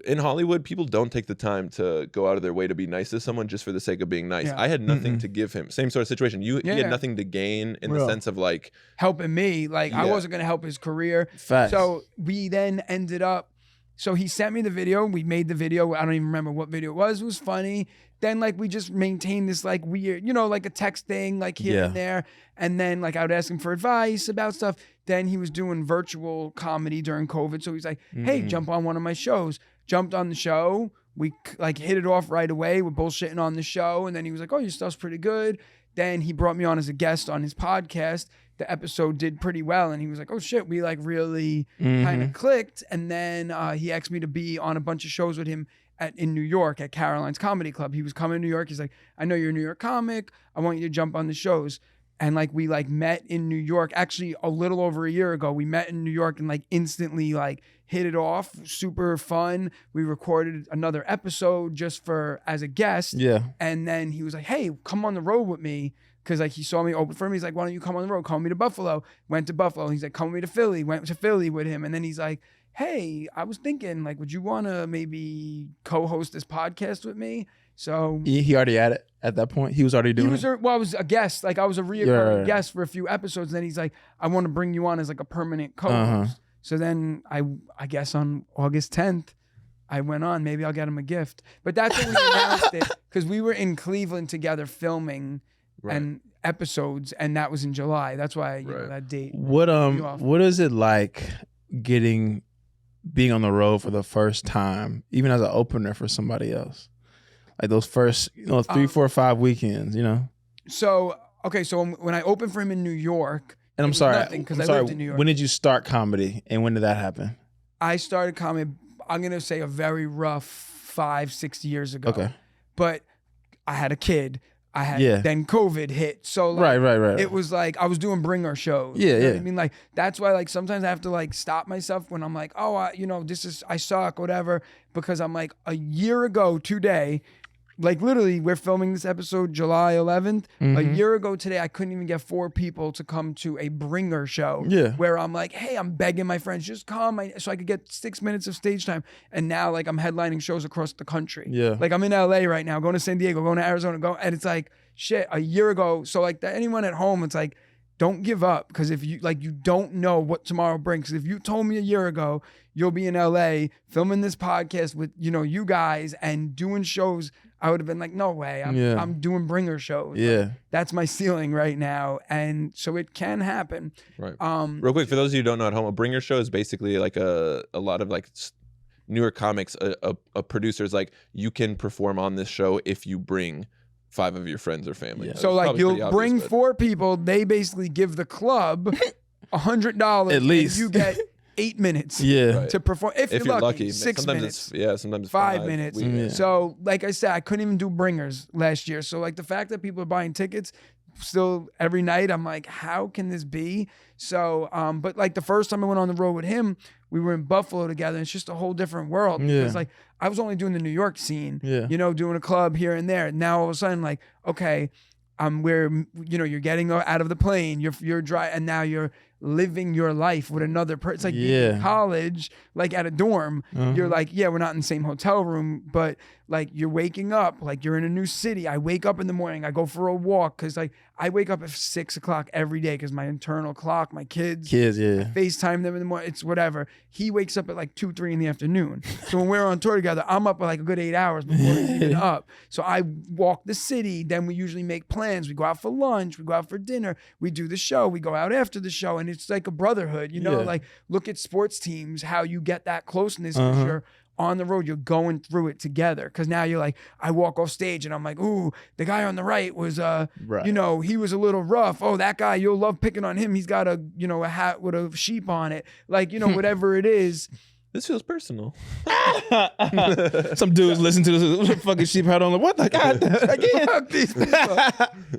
In Hollywood, people don't take the time to go out of their way to be nice to someone just for the sake of being nice. Yeah. I had nothing to give him. Same sort of situation. He Yeah. had nothing to gain in the Real. sense of like Helping me. Like I Yeah. wasn't going to help his career. Facts. So we then ended up, so he sent me the video. We made the video. I don't even remember what video it was. It was funny. Then like we just maintained this like weird, like a text thing, like here Yeah. and there. And then like I would ask him for advice about stuff. Then he was doing virtual comedy during COVID. So he's like, hey, jump on one of my shows. Jumped on the show. We like hit it off right away. We're bullshitting on the show. And then he was like, oh, your stuff's pretty good. Then he brought me on as a guest on his podcast. The episode did pretty well. And he was like, oh shit, we like really kind of clicked. And then he asked me to be on a bunch of shows with him in New York at Caroline's Comedy Club. He was coming to New York. He's like, I know you're a New York comic. I want you to jump on the shows. And like we like met in New York, actually a little over a year ago. We met in New York and like instantly like hit it off. Super fun. We recorded another episode just as a guest. Yeah. And then he was like, hey, come on the road with me. Cause like he saw me open for him. He's like, why don't you come on the road? Call me to Buffalo. Went to Buffalo. He's like, come with me to Philly. Went to Philly with him. And then he's like, hey, I was thinking like, would you want to maybe co-host this podcast with me? So He already had it at that point. He was already doing it. I was a guest. Like I was a reoccurring guest for a few episodes. And then he's like, I want to bring you on as like a permanent co-host. So then I guess on August 10th, I went on. Maybe I'll get him a gift. But that's when we announced it because we were in Cleveland together filming and episodes, and that was in July. That's why you know, that date. What is it like being on the road for the first time, even as an opener for somebody else? Like those first, 3, 4, 5 weekends, So when I opened for him in New York, And I'm was sorry, nothing, 'cause I lived in New York. when did you start comedy, and when did that happen? I started comedy, I'm going to say a very rough 5-6 years ago. Okay. But I had a kid. Then COVID hit. So like, Right. it was like I was doing bringer shows. Yeah, You know yeah. what I mean, like that's why like sometimes I have to like stop myself when I'm like, oh, I suck, whatever, because I'm like a year ago today, like literally we're filming this episode July 11th. A year ago today, I couldn't even get 4 people to come to a bringer show. Yeah. Where I'm like, hey, I'm begging my friends, just come, so I could get 6 minutes of stage time. And now like I'm headlining shows across the country. Yeah. Like I'm in LA right now, going to San Diego, going to Arizona, and it's like, shit, a year ago. So like anyone at home, it's like, don't give up, because if you don't know what tomorrow brings. If you told me a year ago you'll be in LA filming this podcast with you guys and doing shows, I would have been like, no way. I'm doing bringer shows. Yeah. Like, that's my ceiling right now, and so it can happen. Right. Real quick, for those of you who don't know at home, a bringer show is basically like a lot of like newer comics. A producer's like, you can perform on this show if you bring 5 of your friends or family. Yeah. So like you'll bring 4 people. They basically give the club $100 At least. and you get 8 minutes. Yeah. To perform if you're lucky. 6 sometimes minutes. Sometimes it's 5 minutes. Yeah. So like I said, I couldn't even do bringers last year. So like the fact that people are buying tickets still every night, I'm like, how can this be? So but like the first time I went on the road with him, we were in Buffalo together. It's just a whole different world. Yeah. Because like I was only doing the New York scene, Yeah. doing a club here and there. Now all of a sudden, like, okay, you're getting out of the plane, you're dry, and now you're living your life with another person. It's like being in college, like at a dorm. You're like, yeah, we're not in the same hotel room, but like you're waking up, like you're in a new city. I wake up in the morning, I go for a walk because like I wake up at 6 o'clock every day because my internal clock, my kids, yeah. FaceTime them in the morning. It's whatever. He wakes up at like 2, 3 in the afternoon. So when we're on tour together, I'm up for like a good 8 hours before he's even up. So I walk the city. Then we usually make plans. We go out for lunch. We go out for dinner. We do the show. We go out after the show. And it's like a brotherhood, you know, like look at sports teams, how you get that closeness because you're on the road, you're going through it together. Because now you're like, I walk off stage and I'm like, ooh, the guy on the right was, you know, he was a little rough. Oh, that guy, you'll love picking on him. He's got a, you know, a hat with a sheep on it. Like, you know, whatever it is. This feels personal. Some dudes listen to this fucking sheep hat on. Like, what the god? Fuck these people.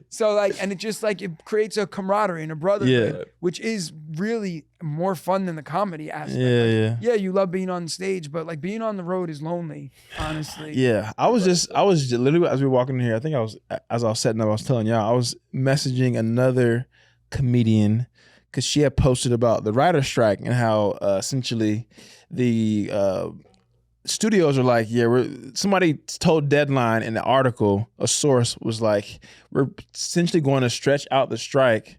So like, and it just like it creates a camaraderie and a brotherhood, which is really more fun than the comedy aspect. Yeah, you love being on stage, but like being on the road is lonely, honestly. Yeah, I was just literally as we were walking in here. I think as I was setting up, I was telling y'all I was messaging another comedian because she had posted about the writer's strike and how essentially the studios are like, somebody told Deadline in the article, a source was like, we're essentially going to stretch out the strike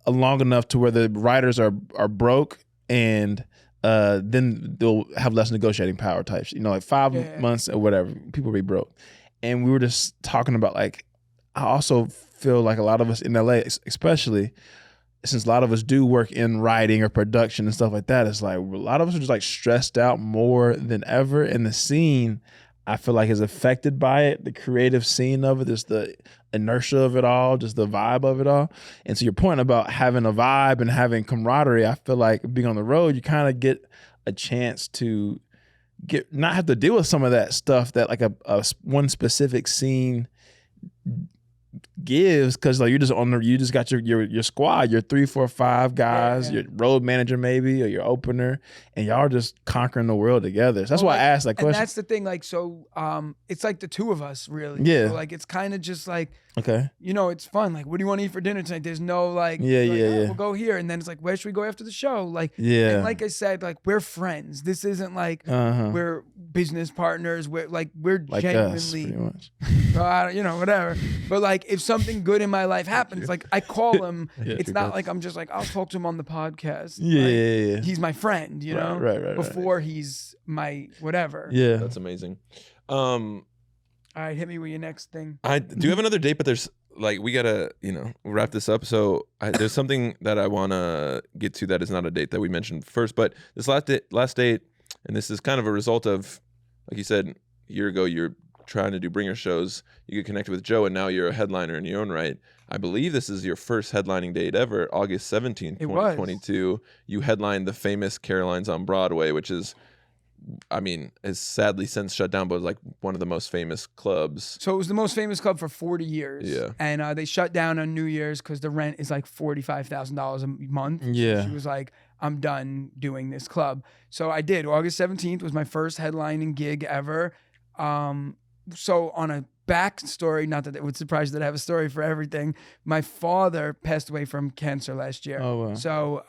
long enough to where the writers are broke and then they'll have less negotiating power types, you know, like 5 months or whatever, people will be broke. And we were just talking about like, I also feel like a lot of us in LA, especially since a lot of us do work in writing or production and stuff like that, it's like a lot of us are just like stressed out more than ever. And the scene, I feel like, is affected by it. The creative scene of it, just the inertia of it all, just the vibe of it all. And so your point about having a vibe and having camaraderie, I feel like being on the road, you kind of get a chance to not have to deal with some of that stuff that like a one specific scene gives, because like you just got your squad, your 3, 4, 5 guys, your road manager maybe, or your opener, and y'all are just conquering the world together. So that's why I asked that question. And that's the thing, like, so it's like the two of us really. Yeah. So, like it's kind of just like, okay, you know, it's fun. Like, what do you want to eat for dinner tonight? There's no like, we'll go here, and then it's like, where should we go after the show? Like, and like I said, like we're friends. This isn't like we're business partners. We're like genuinely, us, pretty much. you know, whatever. But like, if something good in my life happens, like I call him. It's not like I'm just like, I'll talk to him on the podcast. Like, he's my friend, you know. Right. Before he's my whatever. Yeah, That's amazing. All right, hit me with your next thing. I do have another date, but there's like, we gotta, you know, wrap this up. So there's something that I want to get to that is not a date that we mentioned first, but this last date, and this is kind of a result of, like you said, a year ago, you're trying to do bringer shows. You get connected with Joe, and now you're a headliner in your own right. I believe this is your first headlining date ever, August 17th, 2022. You headlined the famous Caroline's on Broadway, which is, I mean, is sadly since shut down, but like one of the most famous clubs. So it was the most famous club for 40 years. Yeah. And they shut down on New Year's because the rent is like $45,000 a month. Yeah. So she was like, I'm done doing this club. So I did. August 17th was my first headlining gig ever. So on a backstory, not that it would surprise you that I have a story for everything. My father passed away from cancer last year. Oh, wow. So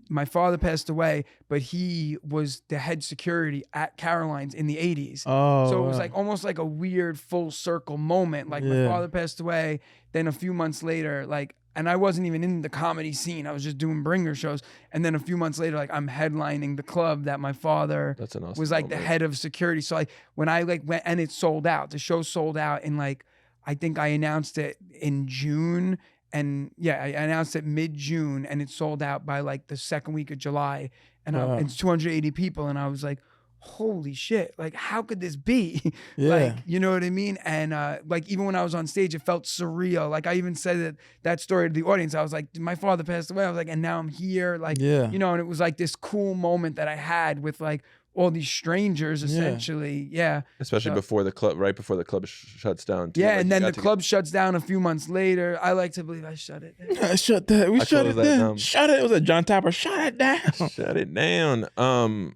my father passed away, but he was the head security at Caroline's in the 80s. Oh, so it was like almost like a weird full circle moment. Like my father passed away, then a few months later, like, and I wasn't even in the comedy scene. I was just doing bringer shows. And then a few months later, like I'm headlining the club that my father was like the head of security. So like when I like went, and it sold out, the show sold out in like, I think I announced it in June. And yeah, I announced it mid-June and it sold out by like the second week of July. And it's 280 people. And I was like, holy shit, like how could this be? Like, you know what I mean? And like even when I was on stage, it felt surreal. Like I even said that story to the audience. I was like, my father passed away. I was like, and now I'm here. Like, you know, and it was like this cool moment that I had with like all these strangers essentially. Especially before the club, right before the club shuts down too. And then the club shuts down a few months later. I like to believe I shut it down. I shut that. We shut it down. Shut it. It was a John Tapper. Shut it down. Shut it down.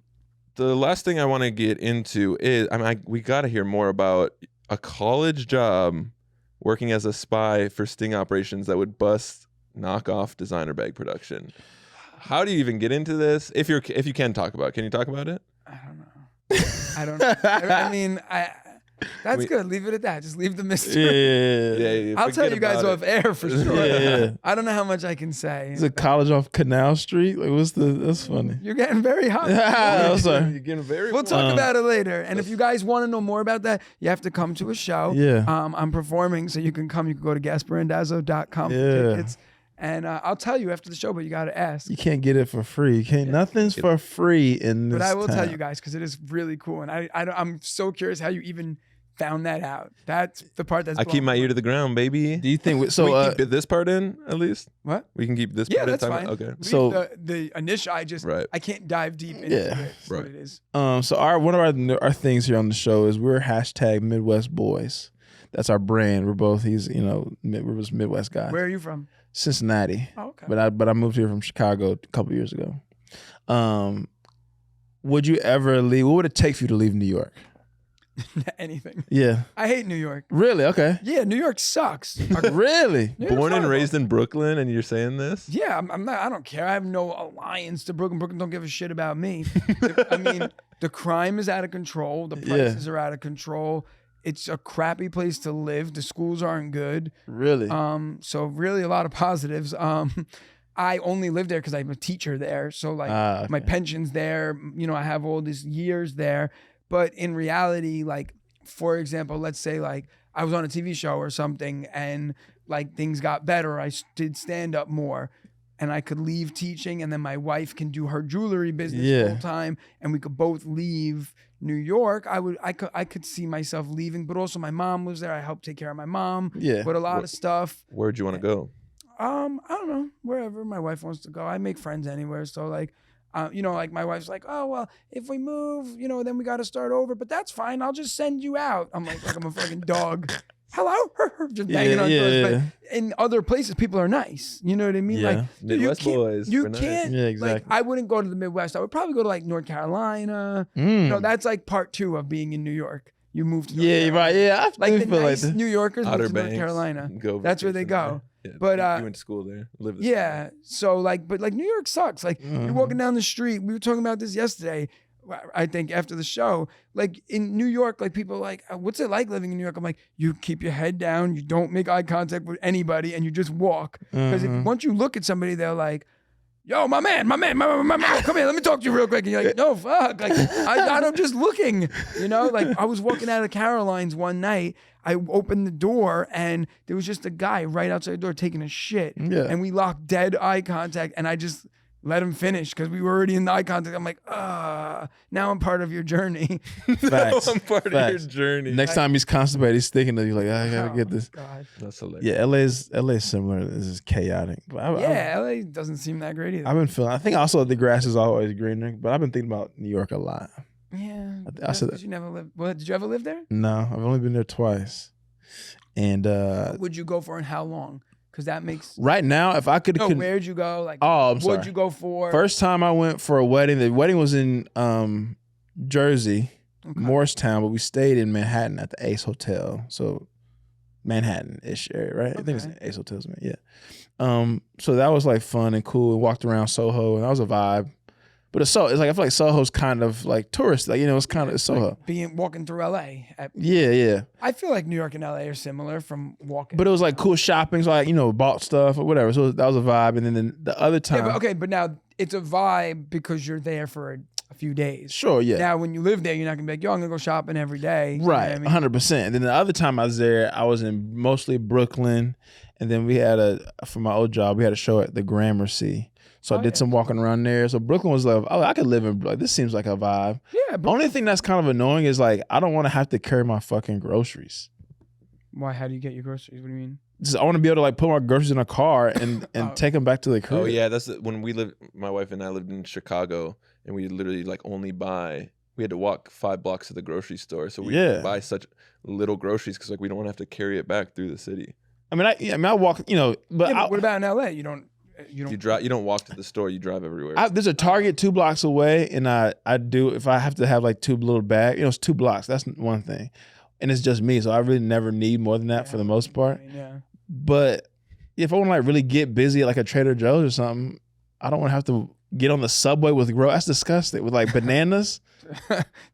The last thing I want to get into is, I mean, we got to hear more about a college job working as a spy for sting operations that would bust knockoff designer bag production. How do you even get into this? If you can talk about it, can you talk about it? I don't know. I mean, That's good. Leave it at that. Just leave the mystery. Yeah, I'll tell forget you guys about off air for sure. Yeah. I don't know how much I can say. Is it college off Canal Street? Like, that's funny. You're getting very hot. I'm sorry. You're getting very. We'll talk about it later. And if you guys want to know more about that, you have to come to a show. Yeah. I'm performing, so you can come. You can go to GaspareRandazzo.com for Yeah. tickets. And I'll tell you after the show, but you got to ask. You can't get it for free. You can't. Nothing's for free in this But I will tell town. you guys because it is really cool. And I'm so curious how you even found that out. That's the part that's I keep my ear to the ground, baby. Do you think So we keep this part in at least? What? We can keep this Yeah, part that's in. fine. Okay. Leave So- the initial, I can't dive deep into Yeah. it. That's what Right. it is. So one of our things here on the show is we're hashtag Midwest Boys. That's our brand. We're both we're just Midwest guys. Where are you from? Cincinnati. Oh, okay. But I moved here from Chicago a couple years ago. Would you ever leave? What would it take for you to leave New York? Anything. Yeah. I hate New York. Really? Okay. Yeah, New York sucks. Really? New York's Born and horrible. raised in Brooklyn, and you're saying this? Yeah, I'm not. I don't care. I have no alliance to Brooklyn. Brooklyn don't give a shit about me. I mean, the crime is out of control. The prices are out of control. It's a crappy place to live. The schools aren't good. Really? So really a lot of positives. I only live there because I'm a teacher there. So like my pension's there. You know, I have all these years there. But in reality, like, for example, let's say like I was on a TV show or something and like things got better. I did stand up more and I could leave teaching and then my wife can do her jewelry business full time and we could both leave New York. I could see myself leaving, but also my mom lives there. I help take care of my mom. Yeah. But a lot of stuff. Where'd you want to go? I don't know, wherever my wife wants to go. I make friends anywhere. So like, you know, like my wife's like, oh, well, if we move, you know, then we got to start over, but that's fine. I'll just send you out. I'm like I'm a fucking dog. Hello? Just banging on doors. But in other places, people are nice. You know what I mean? Yeah. Like Midwest boys. You We're nice. can't. Yeah, exactly. Like, I wouldn't go to the Midwest. I would probably go to like North Carolina. You know, that's like part 2 of being in New York. You move to North Yeah, Carolina. right. Yeah, I Like do the feel nice like that. New Yorkers move Outer to Banks. North Carolina. Go That's where they go. Yeah, But, you went to school there. Lived Yeah. So like, but like New York sucks. Like you're walking down the street. We were talking about this yesterday. I think after the show, like in New York, like people are like, what's it like living in New York? I'm like, you keep your head down. You don't make eye contact with anybody and you just walk. Because once you look at somebody, they're like, yo, my man, come here, let me talk to you real quick. And you're like, no, fuck. Like, I'm just looking, you know? Like, I was walking out of Caroline's one night. I opened the door, and there was just a guy right outside the door taking a shit. Yeah. And we locked dead eye contact, and I just let him finish because we were already in the eye contact. I'm like, now I'm part of your journey. Facts. I'm part of Facts. your journey. Next time he's constipated, he's thinking of you like, I gotta get this. God. That's hilarious. Yeah, LA's similar. This is chaotic. But Yeah, LA doesn't seem that great either. I've been feeling. I think also the grass is always greener, but I've been thinking about New York a lot. Yeah. I said Because you never lived. What, did you ever live there? No, I've only been there twice, and What would you go for and how long? Because that makes. right now, if I could, No, where'd you go? Like, oh, I'm sorry. what'd you go for? First time I went for a wedding. The wedding was in Jersey, Okay. Morristown, but we stayed in Manhattan at the Ace Hotel. So Manhattan-ish area, right? I think it's Okay. Ace Hotels, man. Yeah. So that was like fun and cool. We walked around Soho, and that was a vibe. But it's like I feel like Soho's kind of like tourist, like it's kind of Soho. Like walking through LA. Yeah. I feel like New York and LA are similar from walking. But it was like cool shopping, so like bought stuff or whatever. So that was a vibe. And then the other time, but now it's a vibe because you're there for a few days. sure, yeah. Now, when you live there, you're not gonna be like, yo, I'm gonna go shopping every day. You know what Right, I mean? 100%. And then the other time I was there, I was in mostly Brooklyn, and then we had for my old job, we had a show at the Gramercy. So I did some walking around there. So Brooklyn was like, oh, I could live in, like, this seems like a vibe. Yeah. But Only thing that's kind of annoying is like, I don't want to have to carry my fucking groceries. why? How do you get your groceries? What do you mean? Just, I want to be able to like put my groceries in a car and take them back to the crib. Oh yeah, that's when we lived. My wife and I lived in Chicago, and we literally like only buy. We had to walk 5 blocks to the grocery store, so we buy such little groceries because like we don't want to have to carry it back through the city. I mean, I walk, but, Yeah, but what about in LA? You don't. You drive. You don't walk to the store. You drive everywhere. there's a Target 2 blocks away, and I do, if I have to have like 2 little bags, it's 2 blocks. That's one thing. And it's just me, so I really never need more than that for the most part. Yeah. But if I want to like really get busy at like a Trader Joe's or something, I don't want to have to get on the subway with that's disgusting. With like bananas.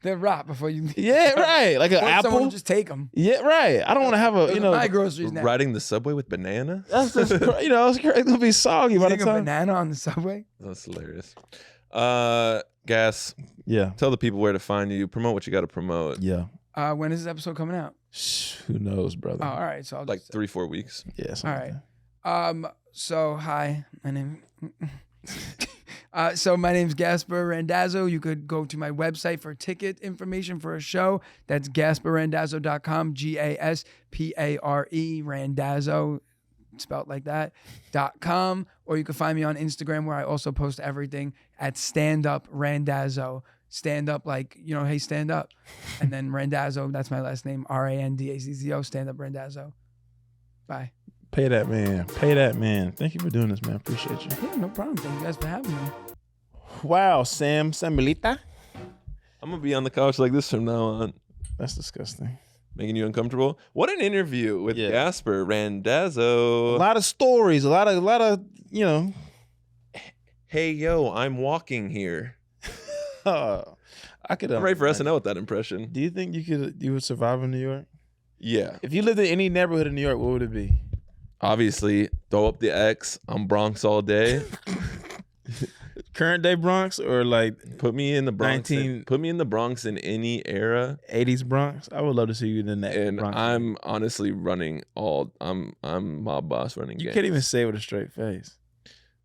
They're rot before you leave. Yeah, right. Like an Want someone apple. to just take them. Yeah, right. I don't want to have a, my groceries now. Riding the subway with banana? that's just, it's gonna be soggy by the Eating a time. banana on the subway. That's hilarious. Gas, Yeah, tell the people where to find you. Promote what you got to promote. yeah. When is this episode coming out? Who knows, brother? Oh, all right. So I'll Like just, 3-4 weeks. Yeah. all something right. like that. So hi, my name. So my name's Gaspare Randazzo. You could go to my website for ticket information for a show. That's GaspareRandazzo.com. GASPARE Randazzo, spelled like that. .com. Or you can find me on Instagram where I also post everything at Stand Up Randazzo. Stand up like, hey, stand up. And then Randazzo, that's my last name, Randazzo, Stand Up Randazzo. Bye. Pay that man. Pay that man. Thank you for doing this, man. Appreciate you. Yeah, no problem. Thank you guys for having me. Wow, Samuelita. I'm going to be on the couch like this from now on. That's disgusting. Making you uncomfortable? What an interview with Yeah. Gaspar A Randazzo. lot of stories. A lot of. Hey, yo, I'm walking here. I could. I'm ready for SNL with that impression. Do you think you would survive in New York? Yeah. If you lived in any neighborhood in New York, what would it be? Obviously, throw up the X. I'm Bronx all day. Current day Bronx or like Put me in the Bronx. 19 Put me in the Bronx in any era. 80s Bronx? I would love to see you in that. And Bronx. I'm honestly running I'm mob boss running You games. can't even say it with a straight face.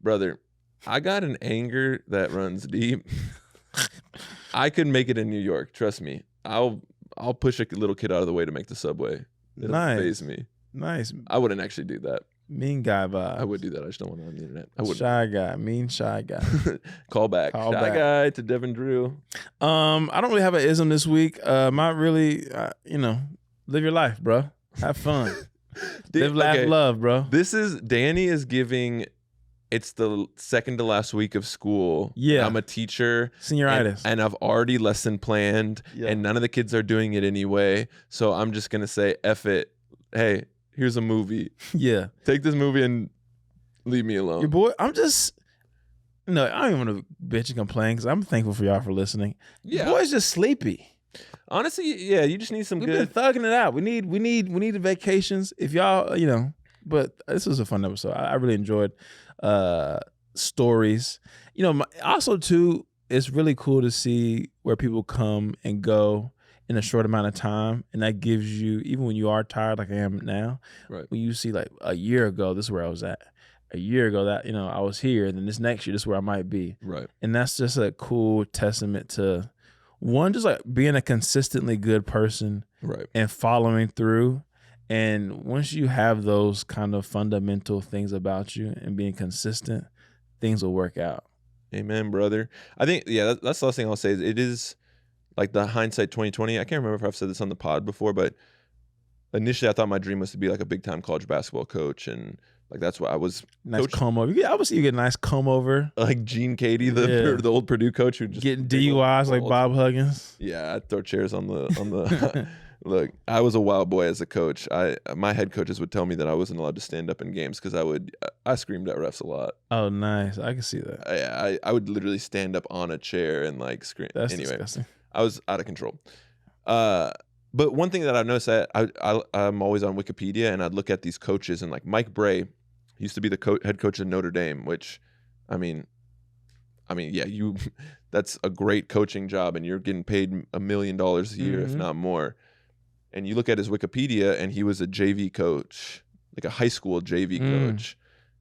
Brother, I got an anger that runs deep. I could make it in New York. Trust me. I'll push a little kid out of the way to make the subway. It'll Nice. faze me. Nice. I wouldn't actually do that. Mean guy vibe. I would do that. I just don't want it on the internet. I would. Shy guy. Mean shy guy. Callback. Call Shy back. guy to Devin Drew. I don't really have an ism this week. Not really, live your life, bro. Have fun. Live, laugh, Okay. love, bro. Danny is giving. It's the second to last week of school. Yeah. I'm a teacher. Senioritis. And I've already lesson planned, Yeah. and none of the kids are doing it anyway. So I'm just gonna say, F it. Hey, here's a movie. Yeah. Take this movie and leave me alone. Your boy, I don't even want to bitch and complain because I'm thankful for y'all for listening. Yeah. Your boy's just sleepy. Honestly, yeah, you just need some We've good. been thugging it out. We need the vacations. If y'all, but this was a fun episode. I really enjoyed stories. Also too, it's really cool to see where people come and go in a short amount of time, and that gives you, even when you are tired like I am now, Right. when you see like a year ago, this is where I was at. A year ago that I was here, and then this next year, this is where I might be. Right. And that's just a cool testament to one, just like being a consistently good person Right. and following through. And once you have those kind of fundamental things about you and being consistent, things will work out. Amen, brother. I think, that's the last thing I'll say. It is like the hindsight 2020. I can't remember if I've said this on the pod before, but initially I thought my dream was to be like a big time college basketball coach, and like that's what I was. Nice Coach- comb over. I would see you get a nice comb over. Like Gene Katie, the old Purdue coach who just Getting DUIs like Bob Huggins. Yeah, I'd throw chairs on the. Look, I was a wild boy as a coach. My head coaches would tell me that I wasn't allowed to stand up in games because I screamed at refs a lot. Oh, nice. I can see that. I would literally stand up on a chair and like scream. That's Anyway, disgusting. I was out of control. But one thing that I've noticed that I'm always on Wikipedia, and I'd look at these coaches, and like Mike Bray used to be the head coach of Notre Dame, which, I mean, yeah, that's a great coaching job, and you're getting paid $1 million a year, if Mhm. not more. And you look at his Wikipedia, and he was a JV coach, like a high school JV coach.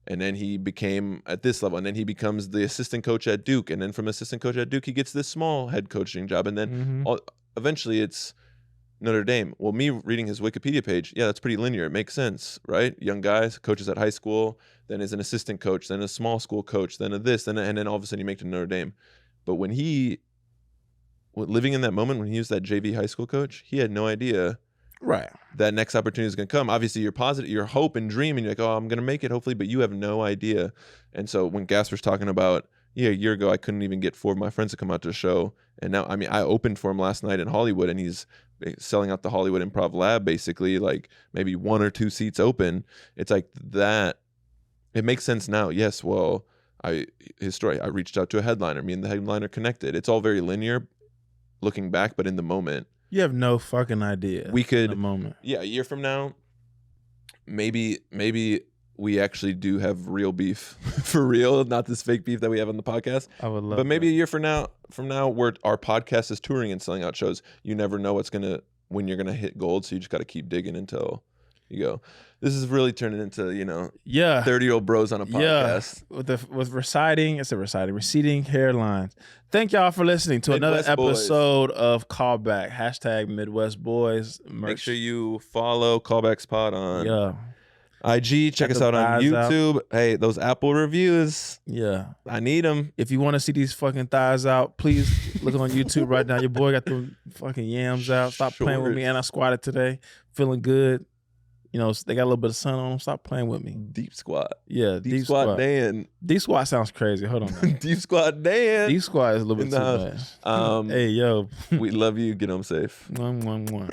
And then he became at this level, and then he becomes the assistant coach at Duke. And then from assistant coach at Duke, he gets this small head coaching job. And then eventually it's Notre Dame. Well, me reading his Wikipedia page, yeah, that's pretty linear. It makes sense, right? Young guys, coaches at high school, then is an assistant coach, then a small school coach, then a this, and then all of a sudden you make it to Notre Dame. But when living in that moment, when he was that JV high school coach, he had no idea Right. that next opportunity is going to come. Obviously, you're positive, your hope and dream, and you're like, oh, I'm going to make it, hopefully, but you have no idea. And so when Gaspar's talking about, a year ago, I couldn't even get 4 of my friends to come out to the show. And now, I opened for him last night in Hollywood, and he's selling out the Hollywood Improv Lab, basically, like maybe 1 or 2 seats open. It's like that. It makes sense now. Yes, well, his story. I reached out to a headliner. Me and the headliner connected. It's all very linear, looking back, but in the moment, You have no fucking idea. we could. in the moment. Yeah, a year from now, maybe we actually do have real beef for real, not this fake beef that we have on the podcast. I would love. But maybe that. a year from now, where our podcast is touring and selling out shows, you never know when you're gonna hit gold. So you just got to keep digging until you go. This is really turning into Yeah. 30-year-old bros on a podcast. With receding hairlines. Thank y'all for listening to Midwest another Boys. episode of Callback. # Midwest Boys. Make Merch. sure you follow Callbacks Pod on Yeah. IG. Check Check us the out on thighs out. YouTube. Hey, those Apple reviews, Yeah. I need them. If you want to see these fucking thighs out, please look on YouTube right now. Your boy got the fucking yams out. Stop playing with me. And I squatted today. Feeling good. They got a little bit of sun on them. Stop playing with me. Deep squat. Yeah, Deep squat Dan. Deep squat sounds crazy. Hold on. Now. Deep squat Dan. Deep squat is a little In bit the too house. much. Hey, yo. We love you. Get home safe. Mwah, mwah, mwah.